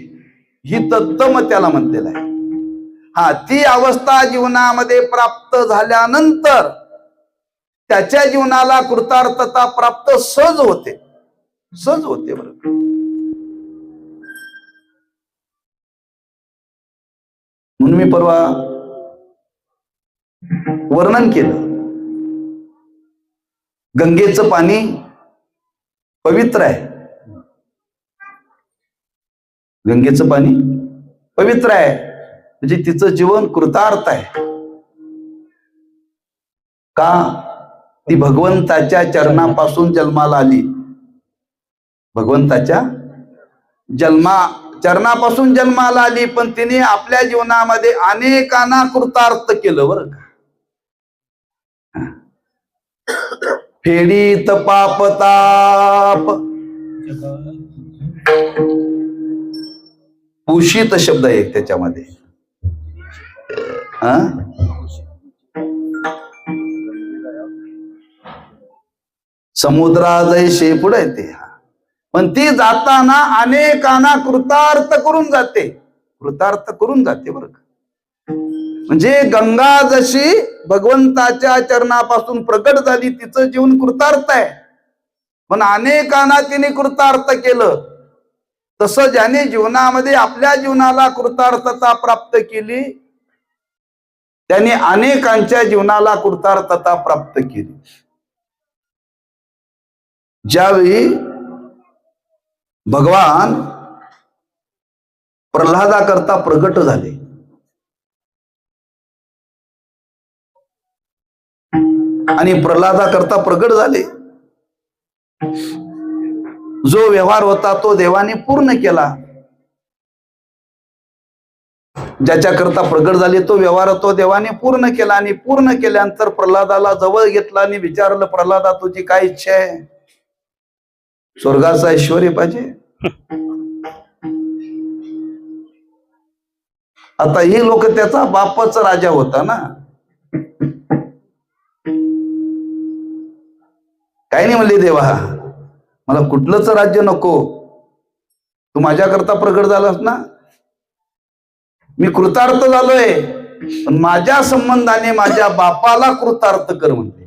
B: हिततम त्याला म्हणलेलं आहे. हा ती अवस्था जीवनामध्ये प्राप्त झाल्यानंतर त्याच्या जीवनाला कृतार्थता प्राप्त सहज होते. सहज होते बरं. म्हणून मी परवा वर्णन केलं, गंगेचं पाणी पवित्र आहे. गंगेचं पाणी पवित्र आहे म्हणजे तिचं जीवन कृतार्थ आहे. का? ती भगवंताच्या चरणापासून जन्माला आली. भगवंताच्या चरणापासून जन्माला आली, पण तिने आपल्या जीवनामध्ये अनेकांना कृतार्थ केलं बरं का. फेडीत पापताप, उषित शब्द आहे त्याच्यामध्ये. समुद्राजैसे पुढे ते. पण ती जाताना अनेकांना कृतार्थ करून जाते. कृतार्थ करून जाते बरं का. म्हणजे गंगा जशी भगवंताच्या चरणापासून प्रकट झाली, तिचं जीवन कृतार्थ आहे, पण अनेकांना तिने कृतार्थ केलं. तसं ज्याने जीवनामध्ये आपल्या जीवनाला कृतार्थता प्राप्त केली त्याने अनेकांच्या जीवनाला कृतार्थता प्राप्त केली. ज्यावेळी भगवान प्रल्हादाकरता प्रगट झाले, आणि प्रल्हादाकरता प्रगट झाले, जो व्यवहार होता तो देवाने पूर्ण केला. ज्याच्याकरता प्रगट झाले तो व्यवहार तो देवाने पूर्ण केला. आणि पूर्ण केल्यानंतर प्रल्हादाला जवळ घेतला आणि विचारलं, प्रल्हादा तुझी काय इच्छा आहे? स्वर्गाचं ऐश्वर्य पाहिजे? आता हे लोक, त्याचा बापच राजा होता ना. काही नाही म्हणले, देवा मला कुठलंच राज्य नको, तू माझ्याकरता प्रगट झालास ना, मी कृतार्थ झालोय, पण माझ्या संबंधाने माझ्या बापाला कृतार्थ कर म्हणते.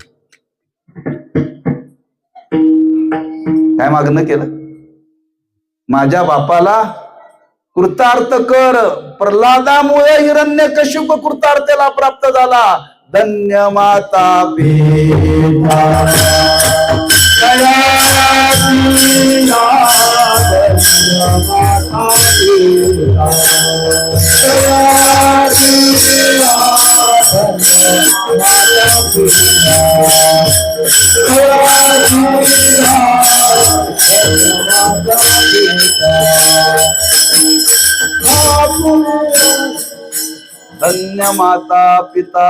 B: काय मागणं केलं? माझ्या बापाला कृतार्थ कर. प्रल्हादामुळे हिरण्यकशिप कृतार्थाला प्राप्त झाला. धन्य माता पिता धन्य माता पिता.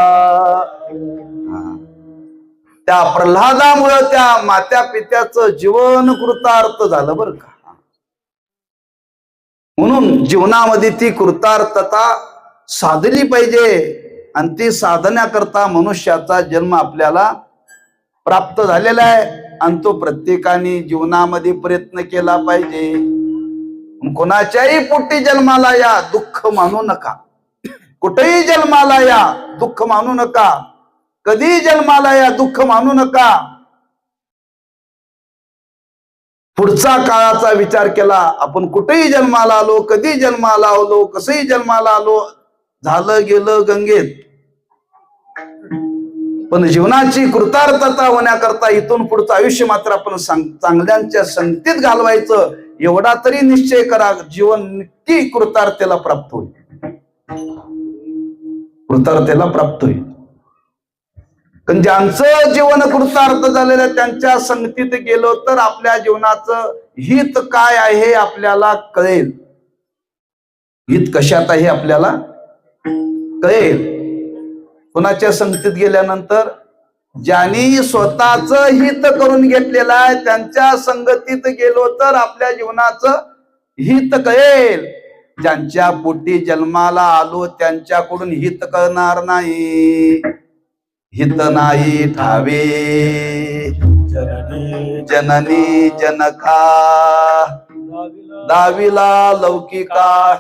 B: त्या प्रल्हादामुळे त्या मात्या पित्याचं जीवन कृतार्थ झालं बरं का. म्हणून जीवनामध्ये ती कृतार्थता साधली पाहिजे, आणि ती साधण्याकरता मनुष्याचा जन्म आपल्याला प्राप्त झालेला आहे, आणि तो प्रत्येकाने जीवनामध्ये प्रयत्न केला पाहिजे. कोणाच्याही पोटी जन्माला या, दुःख मानू नका. कुठेही जन्माला या, दुःख मानू नका. कधी जन्माला या, दुःख मानू नका. पुढचा काळाचा विचार केला. आपण कुठेही जन्माला आलो, कधी जन्माला आलो, कसंही जन्माला आलो, झालं गेलं गंगेत. पण जीवनाची कृतार्थता होण्याकरता इथून पुढचं आयुष्य मात्र आपण चांगल्यांच्या संगतीत घालवायचं, एवढा तरी निश्चय करा. जीवन नक्की कृतार्थतेला प्राप्त होईल, कृतार्थतेला प्राप्त होईल. कारण ज्यांचं जीवन कृतार्थ झालेलं आहे त्यांच्या संगतीत गेलो तर आपल्या जीवनाचं हित काय आहे हे आपल्याला कळेल. हित कशात आहे आपल्याला कळेल. कुणाच्या संगतीत गेल्यानंतर ज्यांनी स्वतःच हित करून घेतलेलं आहे त्यांच्या संगतीत गेलो तर आपल्या जीवनाचं हित कळेल. ज्यांच्या पोटी जन्माला आलो त्यांच्याकडून हित कळणार नाही. हित नाही ठावे जननी जनका, दाविला लौकिका.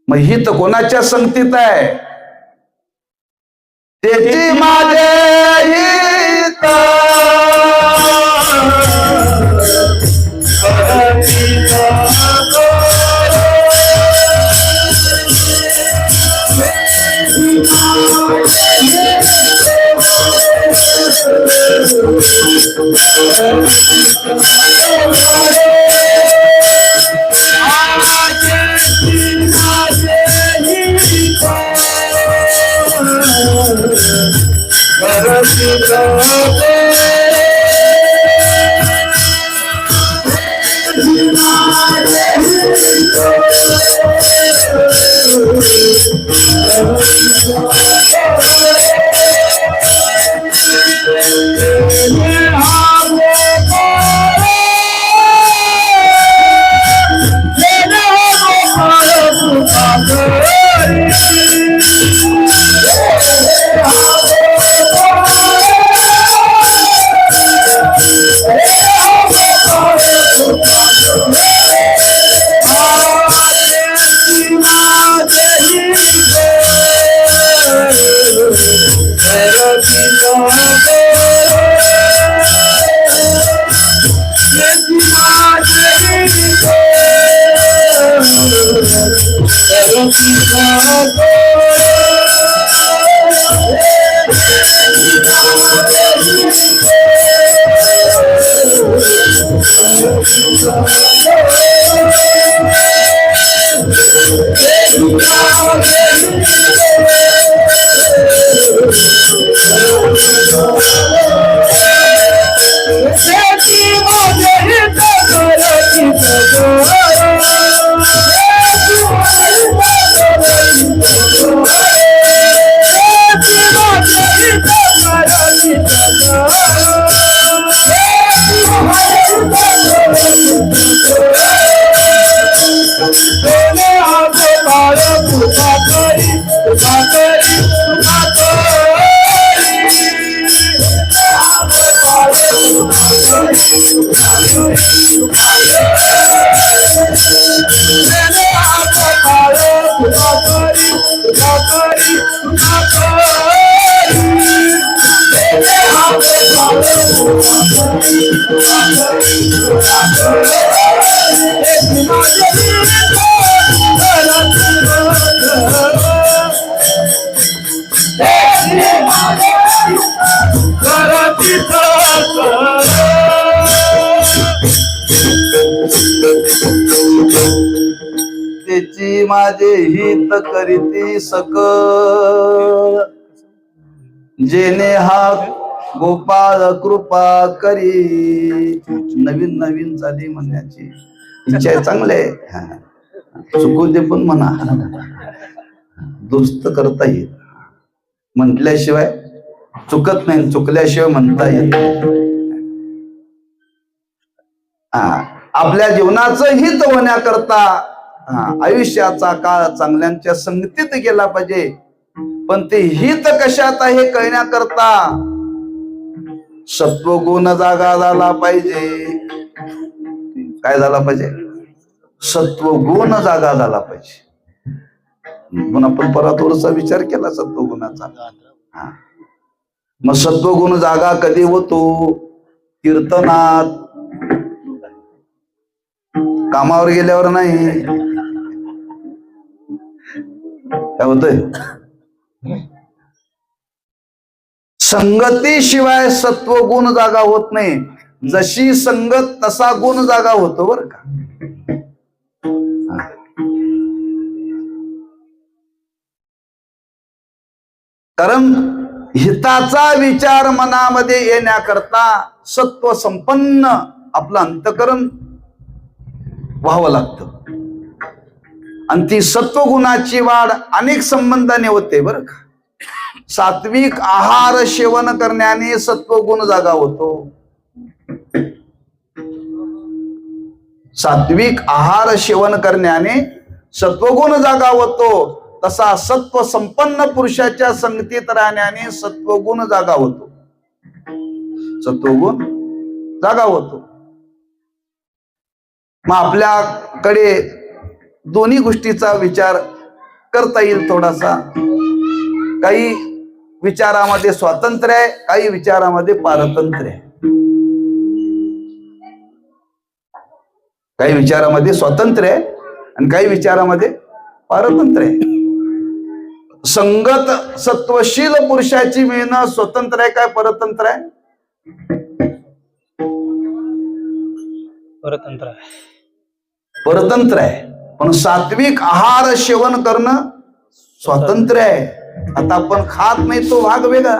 B: मग हित कोणाच्या संगतीत आहे? त्याची माझे हित त्याची माझे हित करीती सकळ, जेने हा गोपाळ कृपा करी. नवीन नवीन चाली म्हणण्याची इच्छा आहे, चांगले चुकू दे पण म्हणा, दुरुस्त करता येईल. म्हटल्याशिवाय चुकत नाही, चुकल्याशिवाय म्हणता येत. आपल्या जीवनाचं हित होण्याकरता आयुष्याचा काळ चांगल्यांच्या संगतीत गेला पाहिजे. पण ते हित कशात आहे कळण्याकरता सत्वगुण जागा झाला पाहिजे. काय झाला पाहिजे? सत्वगुण जागा झाला पाहिजे. म्हणून आपण परत थोडासा विचार केला सत्वगुणाचा. मग सत्वगुण जागा कधी होतो? कीर्तनात, कामावर गेल्यावर नाही. काय होतंय? संगतीशिवाय सत्वगुण जागा होत नाही. जशी संगत तसा गुण जागा होतो बर का. कारण हिताचा विचार मनामध्ये येण्याकरता सत्व संपन्न आपलं अंतकरण व्हावं लागतं. आणि ती सत्वगुणाची वाढ अनेक संबंधाने होते बरं का. सात्विक आहार सेवन करण्याने सत्वगुण जागा होतो. सात्विक आहार सेवन करण्याने सत्वगुण जागा होतो. तसा सत्व संपन्न पुरुषाच्या संगतीत राहण्याने सत्वगुण जागा होतो. सत्वगुण जागा होतो. मग आपल्याकडे दोन्ही गोष्टीचा विचार करता येईल थोडासा. काही विचारामध्ये स्वातंत्र्य आहे, काही विचारामध्ये पारतंत्र्य आहे. काही विचारामध्ये स्वातंत्र्य आहे आणि काही विचारामध्ये पारतंत्र्य आहे. संगत सत्वशील पुरुषाची मिळणं स्वतंत्र आहे काय परतंत्र आहे?
C: परतंत्र आहे.
B: परतंत्र आहे. पण सात्विक आहार सेवन करणं स्वातंत्र्य आहे. आता आपण खात नाही तो भाग वेगळा.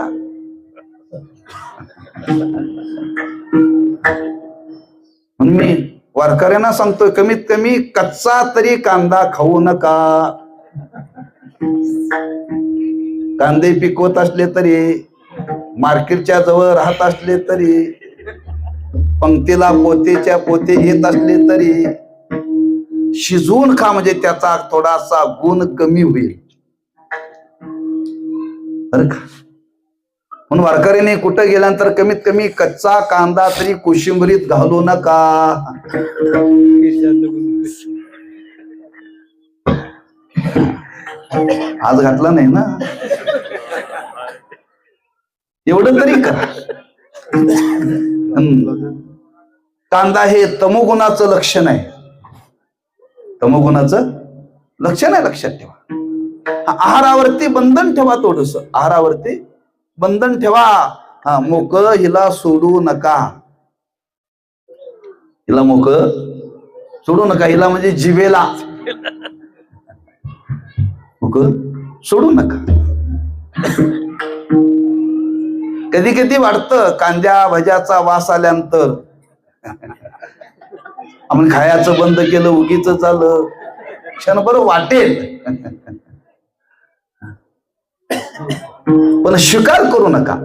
B: म्हणून मी वारकऱ्यांना सांगतोय कमीत कमी कच्चा तरी कांदा खाऊ नका. कांदे पिकवत असले तरी, मार्केटच्या जवळ राहत असले तरी, पंक्तीला पोतेच्या पोते येत असले तरी शिजवून खा, म्हणजे त्याचा थोडासा गुण कमी होईल बरं का. म्हणून वारकऱ्याने कुठं गेल्यानंतर कमीत कमी कच्चा कांदा तरी कोशिंबरीत घालू नका. आज घातला नाही ना, एवढं तरी करा. कांदा हे तमोगुणाचं लक्षण आहे. तमोगुणाचं लक्षण आहे, लक्षात ठेवा. आहारावरती बंधन ठेवा. थोडस आहारावरती बंधन ठेवा. हा, मोकळ हिला सोडू नका. हिला मोकळ सोडू नका. हिला म्हणजे जिभेला मोकळ सोडू नका. कधी कधी वाटतं कांद्या भज्याचा वास आल्यानंतर आपण खायचं बंद केलं, उगीच झालं, क्षणभर वाटेल. पण स्वीकार करू नका.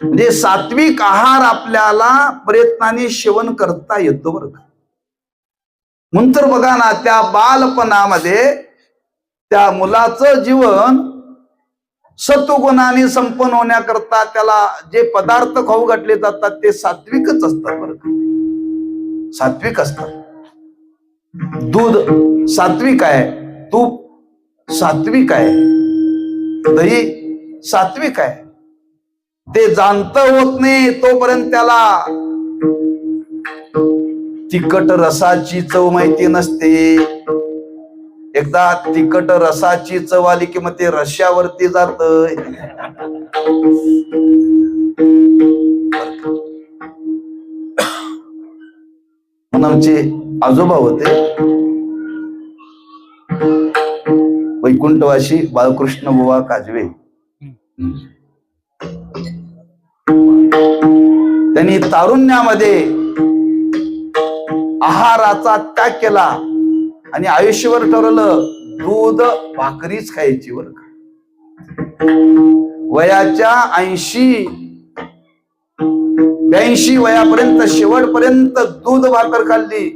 B: म्हणजे सात्विक आहार आपल्याला प्रयत्नाने सेवन करता येतो बरं का. म्हणून तर बघा ना, त्या बालपणामध्ये त्या मुलाचं जीवन सत्वगुणाने संपन्न होण्याकरता त्याला जे पदार्थ खाऊ घातले जातात ते सात्विकच असतात बरं का. सात्विक असतात. दूध सात्विक आहे, तूप सात्विक आहे, दही सात्विक आहे. ते जाणत होत नाही तोपर्यंत त्याला तिखट रसाची चव माहिती नसते. एकदा तिखट रसाची चव आली की मग ते रश्यावरती जात. आमचे आजोबा होते वैकुंठवासी बाळकृष्ण बुवा काजवे. त्यांनी तारुण्यामध्ये आहाराचा त्याग केला आणि आयुष्यभर ठरवलं दूध भाकरीच खायची बरं का. वयाच्या 80-82 वयापर्यंत शेवटपर्यंत दूध भाकर खाल्ली.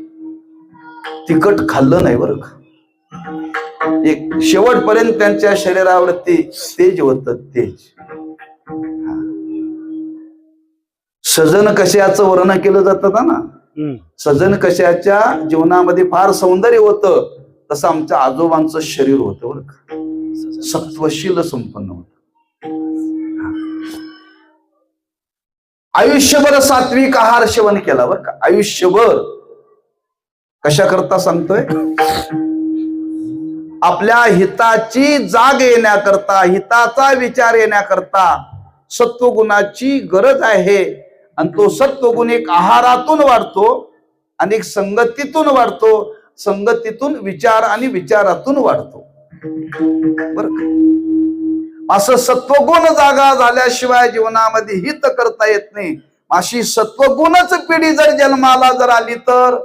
B: तिखट खाल्लं नाही बरं का. एक शेवटपर्यंत त्यांच्या शरीरावरती तेज होत. तेज. सजन कशाचं वर्णन केलं जातं ना, सजन कशाच्या जीवनामध्ये फार सौंदर्य होतं, तसं आमच्या आजोबांचं शरीर होतं बरं का. सत्वशील संपन्न होत. आयुष्यभर सात्विक आहार सेवन केला बरं का. आयुष्यभर. कशा करता सांगतोय? आपल्या हिताची जाग येण्याकरता, हिताचा विचार येण्याकरता सत्वगुणाची गरज आहे. आणि तो सत्वगुण एक आहारातून वाढतो, अनेक संगतीतून वाढतो, संगतीतून विचार आणि विचारातून वाढतो. बर, असं सत्वगुण जागा झाल्याशिवाय जीवनामध्ये हित करता येत नाही. अशी सत्वगुणच पिढी जर जन्माला जर आली तर,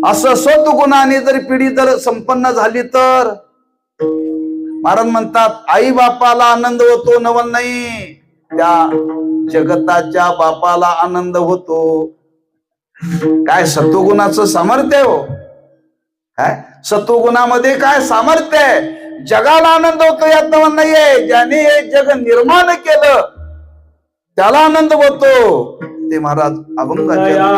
B: असं सत्वगुणाने जर पिढी जर संपन्न झाली तर, महाराज म्हणतात आई बापाला आनंद होतो नवल नाही, त्या जगताच्या बापाला आनंद होतो. काय सत्वगुणाचं सामर्थ्य आहे हो, काय सत्वगुणामध्ये काय सामर्थ्य आहे. जगाला आनंद होतो यात नवल नाहीये. ज्याने हे जग निर्माण केलं त्याला आनंद होतो. ते महाराज अभंगाच्या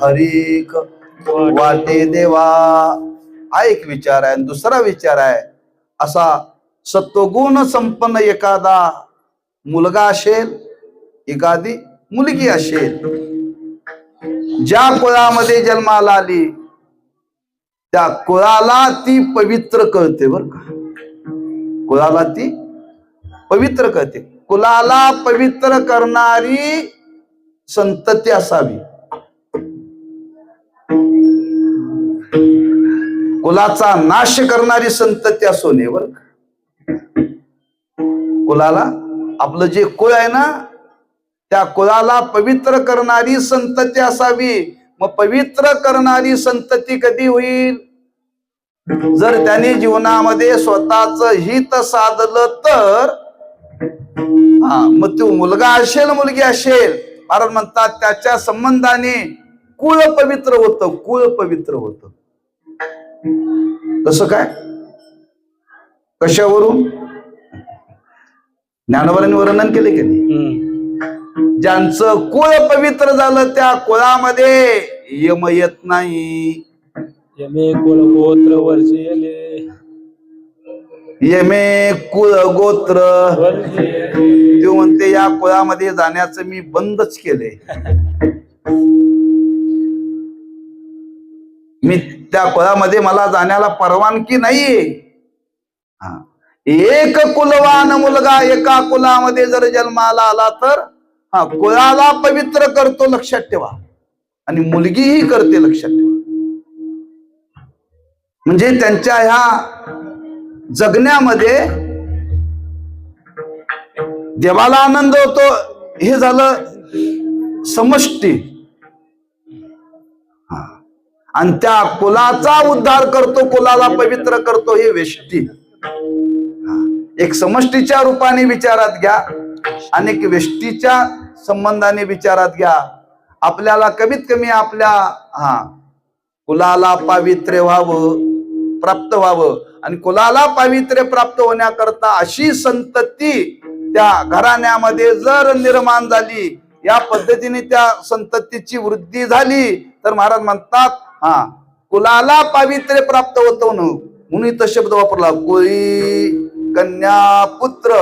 B: हरिक वाटे देवा हा एक विचार आहे. दुसरा विचार आहे असा सत्वगुण संपन्न एखादा मुलगा असेल, एखादी मुलगी असेल, ज्या कुळामध्ये जन्माला आली त्या कुळाला ती पवित्र कळते. बर का, कुळाला ती पवित्र कळते. कुळाला पवित्र करणारी संतती असावी. कुलाचा नाश करणारी संतती असू नये. बर, कुलाला आपलं जे कुळ आहे ना त्या कुळाला पवित्र करणारी संतती असावी. मग पवित्र करणारी संतती कधी होईल? जर त्याने जीवनामध्ये स्वतःच हित साधलं तर. मग तो मुलगा असेल, मुलगी असेल, महाराज म्हणतात त्याच्या संबंधाने कुळ पवित्र होतं, कुळ पवित्र होतं. कसं काय, कशावरून? ज्ञानोबांनी वर्णन केले की नाही? ज्यांचं कुळ पवित्र झालं त्या कुळामध्ये यम येत नाही.
C: यमे कुळ गोत्र वर्षे
B: यमे कुळ गोत्र, ते म्हणते या कुळामध्ये जाण्याचं मी बंदच केले. मी त्या कुळामध्ये मला जाण्याला परवानगी नाहीये. एक कुलवान मुलगा एका कुलामध्ये जर जन्माला आला तर कुळाला पवित्र करतो, लक्षात ठेवा. आणि मुलगीही करते, लक्षात ठेवा. म्हणजे त्यांच्या ह्या जगण्यामध्ये देवाला आनंद होतो, हे झालं समष्टी. आणि त्या कुलाचा उद्धार करतो, कुलाला पवित्र करतो, हे वेष्टी. एक समष्टीच्या रूपाने विचारात घ्या आणि एक वेष्टीच्या संबंधाने विचारात घ्या. आपल्याला कमीत कमी आपल्या कुलाला पावित्र्य व्हावं, प्राप्त व्हावं. आणि कुलाला पावित्र्य प्राप्त होण्याकरता अशी संतती त्या घराण्यामध्ये जर निर्माण झाली, या पद्धतीने त्या संततीची वृद्धी झाली, तर महाराज म्हणतात कुलाला पावित्र्य प्राप्त होतो. म्हणून इथं शब्द वापरला, कोळी कन्या पुत्र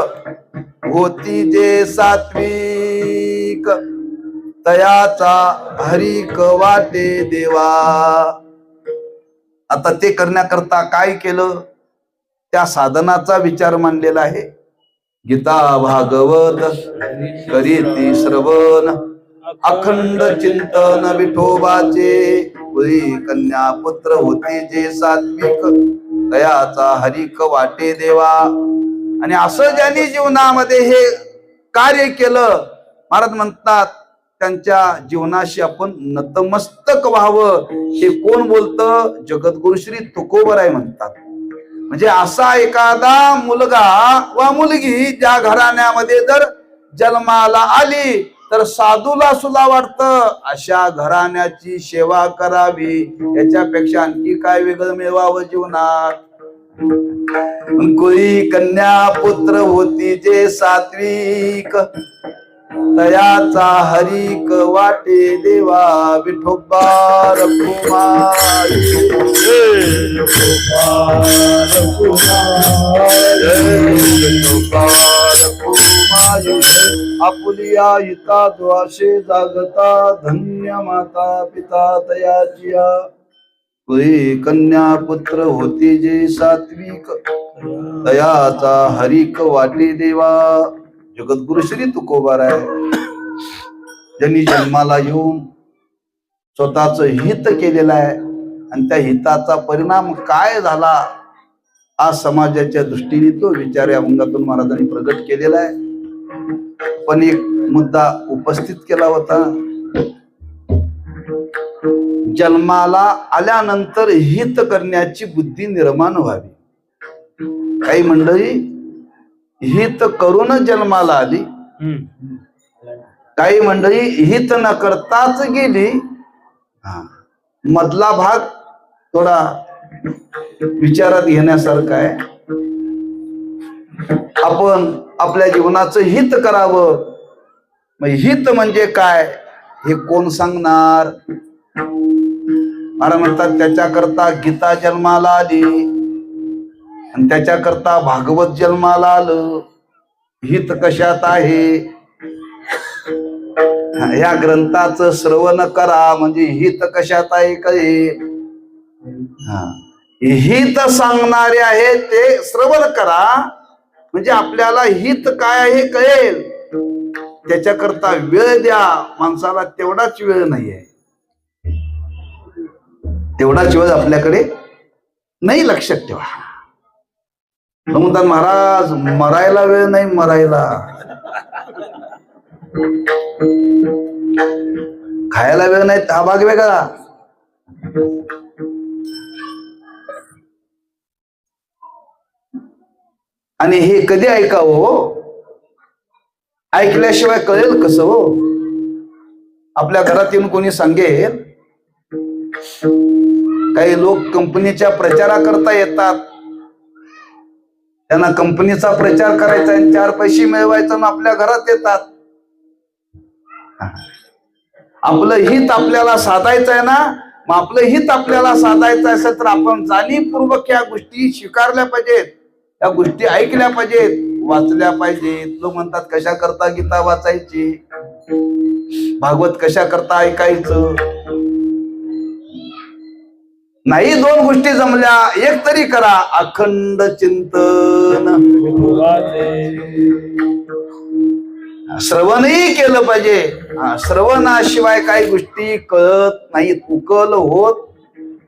B: होती जे सात्विक, तयाचा हरिक वाटे देवा. आता ते करण्याकरता काय केलं, त्या साधनाचा विचार मांडलेला आहे. गीता भागवत करीती श्रवण, अखंड चिंतन विठोबाचे. कन्या पुत्र होते जे सात्विक, तयाचा हरिक वाटे देवा. आणि असं ज्यांनी जीवनामध्ये हे कार्य केलं, महाराज म्हणतात त्यांच्या जीवनाशी आपण नतमस्तक व्हावं. हे कोण बोलतं? जगद्गुरु श्री तुकोबराय म्हणतात. म्हणजे असा एखादा मुलगा वा मुलगी ज्या घराण्यामध्ये जर जन्माला आली, तर साधूला सुद्धा वाटतं अशा घराण्याची सेवा करावी, याच्यापेक्षा आणखी काय वेगळं मिळवावं जीवनात. कोळी कन्या पुत्र होती जे सात्विक, तयाचा हरिक वाटे देवा. विठोबा आपुलिया हिता द्वाशे जागता, धन्य माता पिता तयाचिया. कन्या पुत्र होती जे सात्विक, तयाचा हरिक वाटे देवा. जगद्गुरु श्री तुकोबाराय ज्यांनी जन्माला येऊन स्वतःच हित केलेलं आहे, आणि त्या हिताचा परिणाम काय झाला आज समाजाच्या दृष्टीने तो विचार या अभंगातून महाराजांनी प्रगट केलेला आहे. पण एक मुद्दा उपस्थित केला होता, जन्माला आल्यानंतर हित करण्याची बुद्धी निर्माण व्हावी. काही मंडळी हित करून जन्माला आली, काही मंडळी हित न करताच गेली. मधला भाग थोडा विचारात घेण्यासारखा आहे. आपण आपल्या जीवनाचं हित करावं. मग हित म्हणजे काय हे कोण सांगणार? महाराज म्हणतात त्याच्याकरता गीता जन्माला आली आणि त्याच्याकरता भागवत जन्माला आलं. हित कशात आहे? ह्या ग्रंथाचं श्रवण करा म्हणजे हित कशात आहे कळेल. हित सांगणारे आहे ते श्रवण करा म्हणजे आपल्याला हित काय आहे कळेल. त्याच्याकरता वेळ द्या. माणसाला तेवढाच वेळ नाहीये, तेवढाच वेळ आपल्याकडे नाही, लक्षात ठेवा. म्हणतात महाराज मरायला वेळ नाही, मरायला खायला वेळ नाही, हा भाग वेगळा. आणि हे कधी ऐकावं हो? ऐकल्याशिवाय कळेल कसं हो? आपल्या घरात येऊन कोणी सांगेल, काही लोक कंपनीच्या प्रचाराकरता येतात, त्यांना कंपनीचा प्रचार करायचा आणि 4 पैसे मिळवायचा, मग आपल्या घरात येतात. आपलं हित आपल्याला साधायचं आहे ना, मग आपलं हित आपल्याला साधायचं असेल तर आपण जाणीवपूर्वक या गोष्टी स्वीकारल्या पाहिजेत, या गोष्टी ऐकल्या पाहिजेत, वाचल्या पाहिजेत. लोक म्हणतात कशा करता गीता वाचायची, भागवत कशा करता ऐकायचं. नाही, 2 गोष्टी जमल्या, एक तरी करा, अखंड चिंतन. श्रवणही केलं पाहिजे. श्रवणाशिवाय काही गोष्टी कळत नाहीत, उकल होत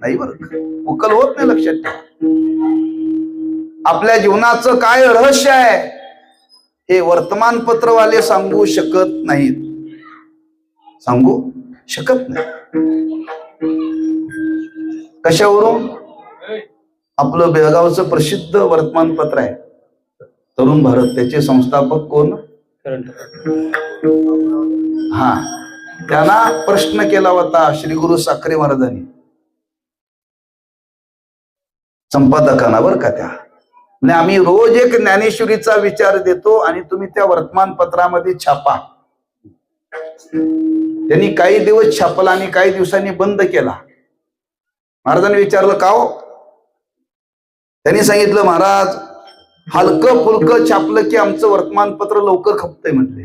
B: नाही. बरं, उकल होत नाही, लक्षात ठेवा. आपल्या जीवनाचं काय रहस्य आहे हे वर्तमानपत्रवाले सांगू शकत नाहीत, सांगू शकत नाही. कशावरून? आपलं बेळगावचं प्रसिद्ध वर्तमानपत्र आहे तरुण भारत, त्याचे संस्थापक कोण? हा, त्यांना प्रश्न केला होता श्री गुरु साखरे महाराजांनी संपादकांना, बरं का. त्या आणि आम्ही रोज एक ज्ञानेश्वरीचा विचार देतो आणि तुम्ही त्या वर्तमानपत्रामध्ये छापा. त्यांनी काही दिवस छापला आणि काही दिवसांनी बंद केला. महाराजांनी विचारलं का हो? त्यांनी सांगितलं, महाराज हलकं फुलकं छापलं की आमचं वर्तमानपत्र लवकर खपतंय म्हटले.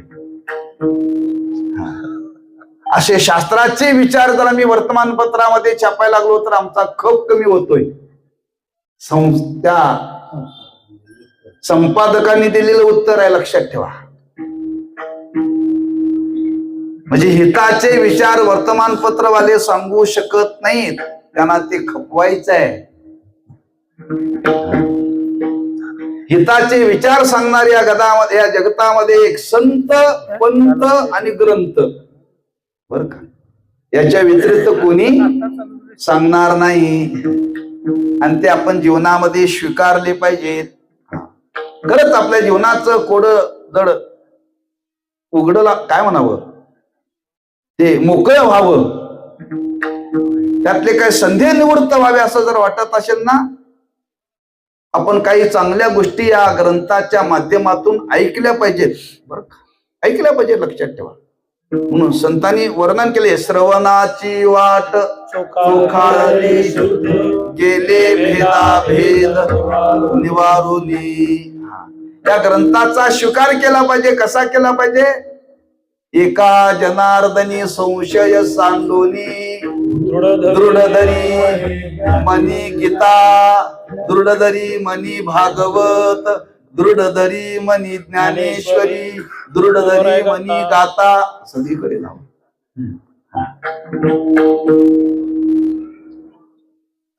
B: असे शास्त्राचे विचार जर आम्ही वर्तमानपत्रामध्ये छापायला लागलो तर आमचा खप कमी होतोय. त्या संपादकांनी दिलेलं उत्तर आहे, लक्षात ठेवा. म्हणजे हिताचे विचार वर्तमानपत्रवाले सांगू शकत नाहीत, त्यांना ते खपवायचं आहे. हिताचे विचार सांगणारे या जगतामध्ये एक संत, पंत आणि ग्रंथ, बर का. याच्या व्यतिरिक्त कोणी सांगणार नाही आणि ते आपण जीवनामध्ये स्वीकारले पाहिजेत. खरंच आपल्या जीवनाचं कोड जड उघडला, काय म्हणावं, ते मोकळं व्हावं, त्यातले काही संधी निवृत्त व्हावे असं जर वाटत असेल ना, आपण काही चांगल्या गोष्टी या ग्रंथाच्या माध्यमातून ऐकल्या पाहिजेत, बरं का, ऐकल्या पाहिजेत, लक्षात ठेवा. म्हणून संतांनी वर्णन केले, श्रवणाची वाट चोखाळली गेले भेदा भेद निवारुनी. त्या ग्रंथाचा स्वीकार केला पाहिजे. कसा केला पाहिजे? एका जनार्दनी संशय सांडोनी दृढधरी मनी गीता, दृढधरी मनी भागवत, दृढधरी मनी ज्ञानेश्वरी, दृढधरी मनी गाता. सगळीकडे नाव.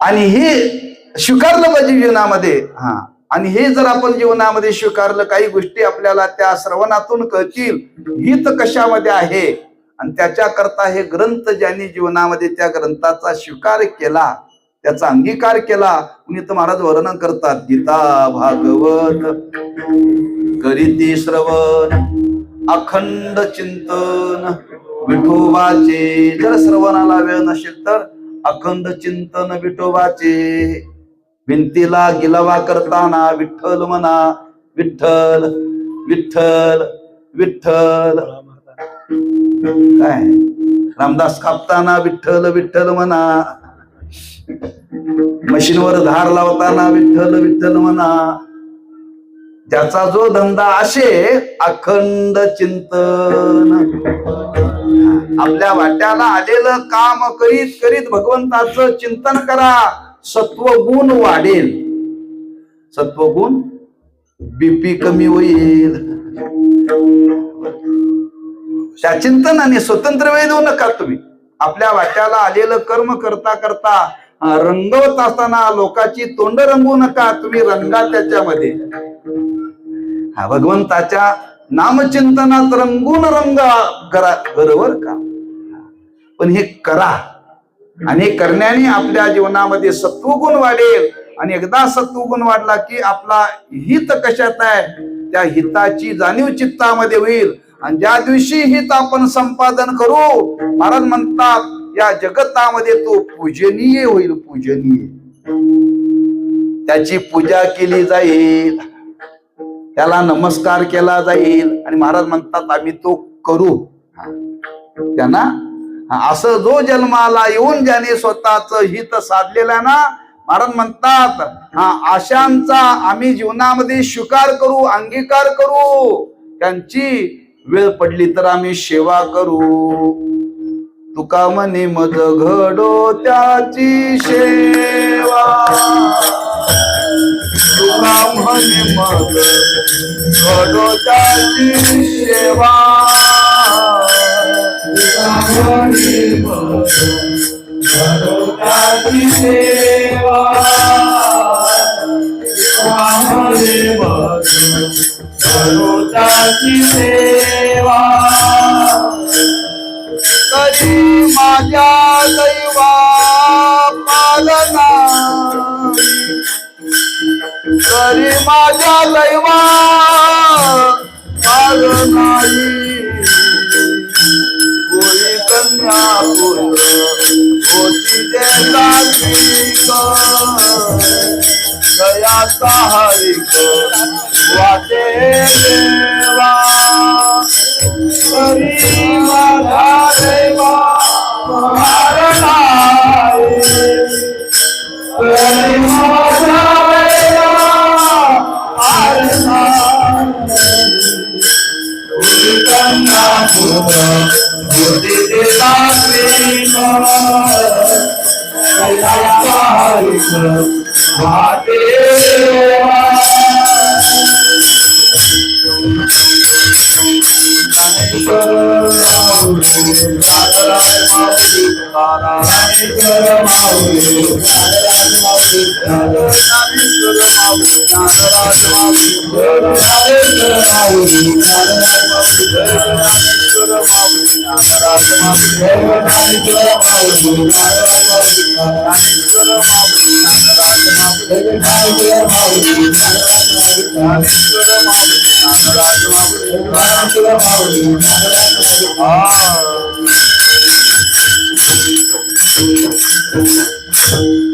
B: आणि हे स्वीकारलं पाहिजे जीवनामध्ये. हा, आणि हे जर आपण जीवनामध्ये स्वीकारलं, काही गोष्टी आपल्याला त्या श्रवणातून कळतील, हित कशामध्ये आहे, आणि त्याच्याकरता हे ग्रंथ ज्यांनी जीवनामध्ये त्या ग्रंथाचा स्वीकार केला, त्याचा अंगीकार केला, म्हणून महाराज वर्णन करतात, गीता भागवत करीती श्रवण अखंड चिंतन विठोबाचे. जर श्रवणाला वेळ नसेल तर अखंड चिंतन विठोबाचे. भिंतीला गिलावा करताना विठ्ठल म्हणा, विठ्ठल विठ्ठल विठ्ठल. काय रामदास कापताना विठ्ठल विठ्ठल म्हणा, मशीनवर धार लावताना विठ्ठल विठ्ठल म्हणा. ज्याचा जो धंदा असे अखंड चिंतन, आपल्या वाट्याला आलेलं काम करीत करीत भगवंताचं चिंतन करा, सत्वगुण वाढेल. सत्वगुण, बीपी कमी होईल. त्या चिंतनाने स्वतंत्र वेळ देऊ नका तुम्ही. आपल्या वाट्याला आलेलं कर्म करता करता रंगवत असताना लोकांची तोंड रंगवू नका, तुम्ही रंगा त्याच्यामध्ये. भगवंताच्या नामचिंतनात रंगून रंगा करा, बरोबर का. पण हे करा, आणि हे करण्याने आपल्या जीवनामध्ये सत्वगुण वाढेल. आणि एकदा सत्वगुण वाढला की आपला हित कशात आहे, त्या हिताची जाणीव चित्तामध्ये होईल. आणि ज्या दिवशी हित आपण संपादन करू, महाराज म्हणतात, या जगतामध्ये तो पूजनीय होईल. पूजनीय, त्याची पूजा केली जाईल, त्याला नमस्कार केला जाईल. आणि महाराज म्हणतात, आम्ही तो करू. त्यांना असं जो जन्माला येऊन ज्याने स्वतःच हित साधलेला ना, महाराज म्हणतात, आशांचा आम्ही जीवनामध्ये स्वीकार करू, अंगीकार करू. त्यांची वेळ पडली तर आम्ही सेवा करू. तुका म्हणे मज घडो त्याची सेवा. तुका म्हणे मग घडो त्याची सेवा तुका म्हणे मग घडो त्याची सेवा तुका म्हणे मग घडो त्याची सेवा तरी माझ्या दैवा पालना तरी माझ्या दैवा पालनाई कोणी कन्या पुत्र होती जे सात्विक दयाचा हरिक वाटे देवा तरी माझा दैवा पालनाई तरी माझा दैवा पालनाई कोणी कन्या पुत्र होती जे सात्विक दयाचा हरिक वाटे देवा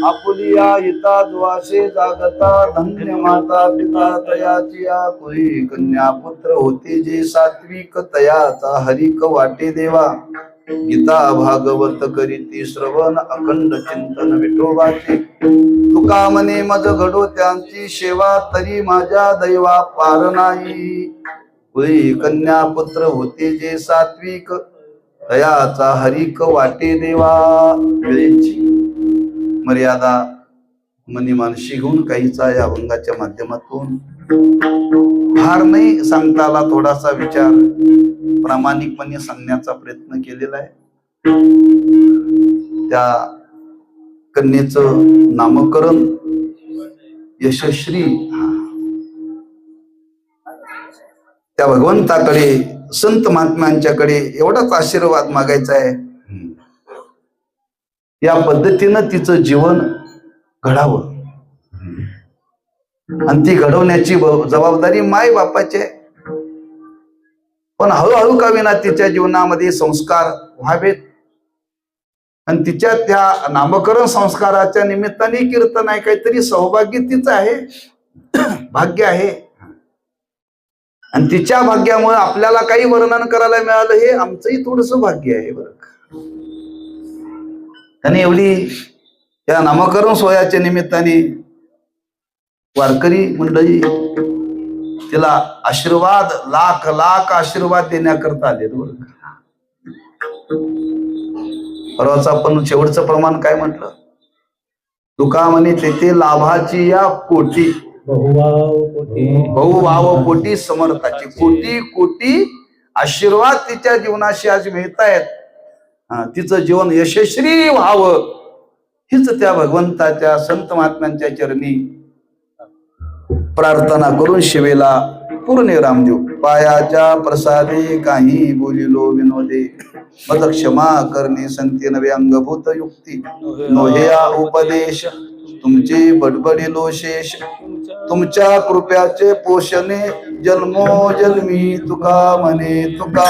B: आपुलिया हिता द्वासे जागता धन्य माता पिता तयाची आपुली कन्या पुत्र होते जे सात्विक तयाचा हरिक वाटे देवा गीता भागवत करीती श्रवण अखंड चिंतन विठोबाचे तुका म्हणे मज घडो त्यांची सेवा तरी माझ्या दैवा पार नाही होई कन्या पुत्र होते जे सात्विक तयाचा हरिक वाटे देवा वेळेची मर्यादा मनीमानशी घेऊन काहीचा या अभंगाच्या माध्यमातून फार नाही सांगता आला, थोडासा विचार प्रामाणिकपणे सांगण्याचा प्रयत्न केलेला आहे. त्या कन्येचं नामकरण यशस्वी त्या भगवंताकडे संत महात्म्यांच्याकडे एवढाच आशीर्वाद मागायचा आहे. या पद्धतीनं तिचं जीवन घडावं आणि ती घडवण्याची जबाबदारी माय बापाची आहे. पण हळूहळू का विना तिच्या जीवनामध्ये संस्कार व्हावेत आणि तिच्या त्या नामकरण संस्काराच्या निमित्ताने कीर्तन आहे काहीतरी सौभाग्य तिचं आहे, भाग्य आहे. आणि तिच्या भाग्यामुळे आपल्याला काही वर्णन करायला मिळालं हे आमचंही थोडस भाग्य आहे बरं. आणि एवढी या नामकरण सोहळ्याच्या निमित्ताने वारकरी मंडळी तिला आशीर्वाद लाख लाख आशीर्वाद देण्याकरता आले. परवाच आपण शेवटचं प्रमाण काय म्हटलं, तुका म्हणे तेथे लाभाची या कोटी बहुभाव कोटी समर्थाची कोटी कोटी आशीर्वाद तिच्या जीवनाशी आज मिळतायत. तिचं जीवन यशस्वी व्हावं हीच त्या भगवंताच्या संत महात्म्यांच्या चरणी प्रार्थना करून शिवेला पूर्ण रामदेव पायाच्या प्रसादे काही बोलिलो विनोदे मद क्षमा करणे संती नवे अंगभूत युक्ती नोहेया उपदेश तुमचे बडबडिलो शेष तुमच्या कृप्याचे पोषणे जन्मोजन्मी तुका म्हणे तुका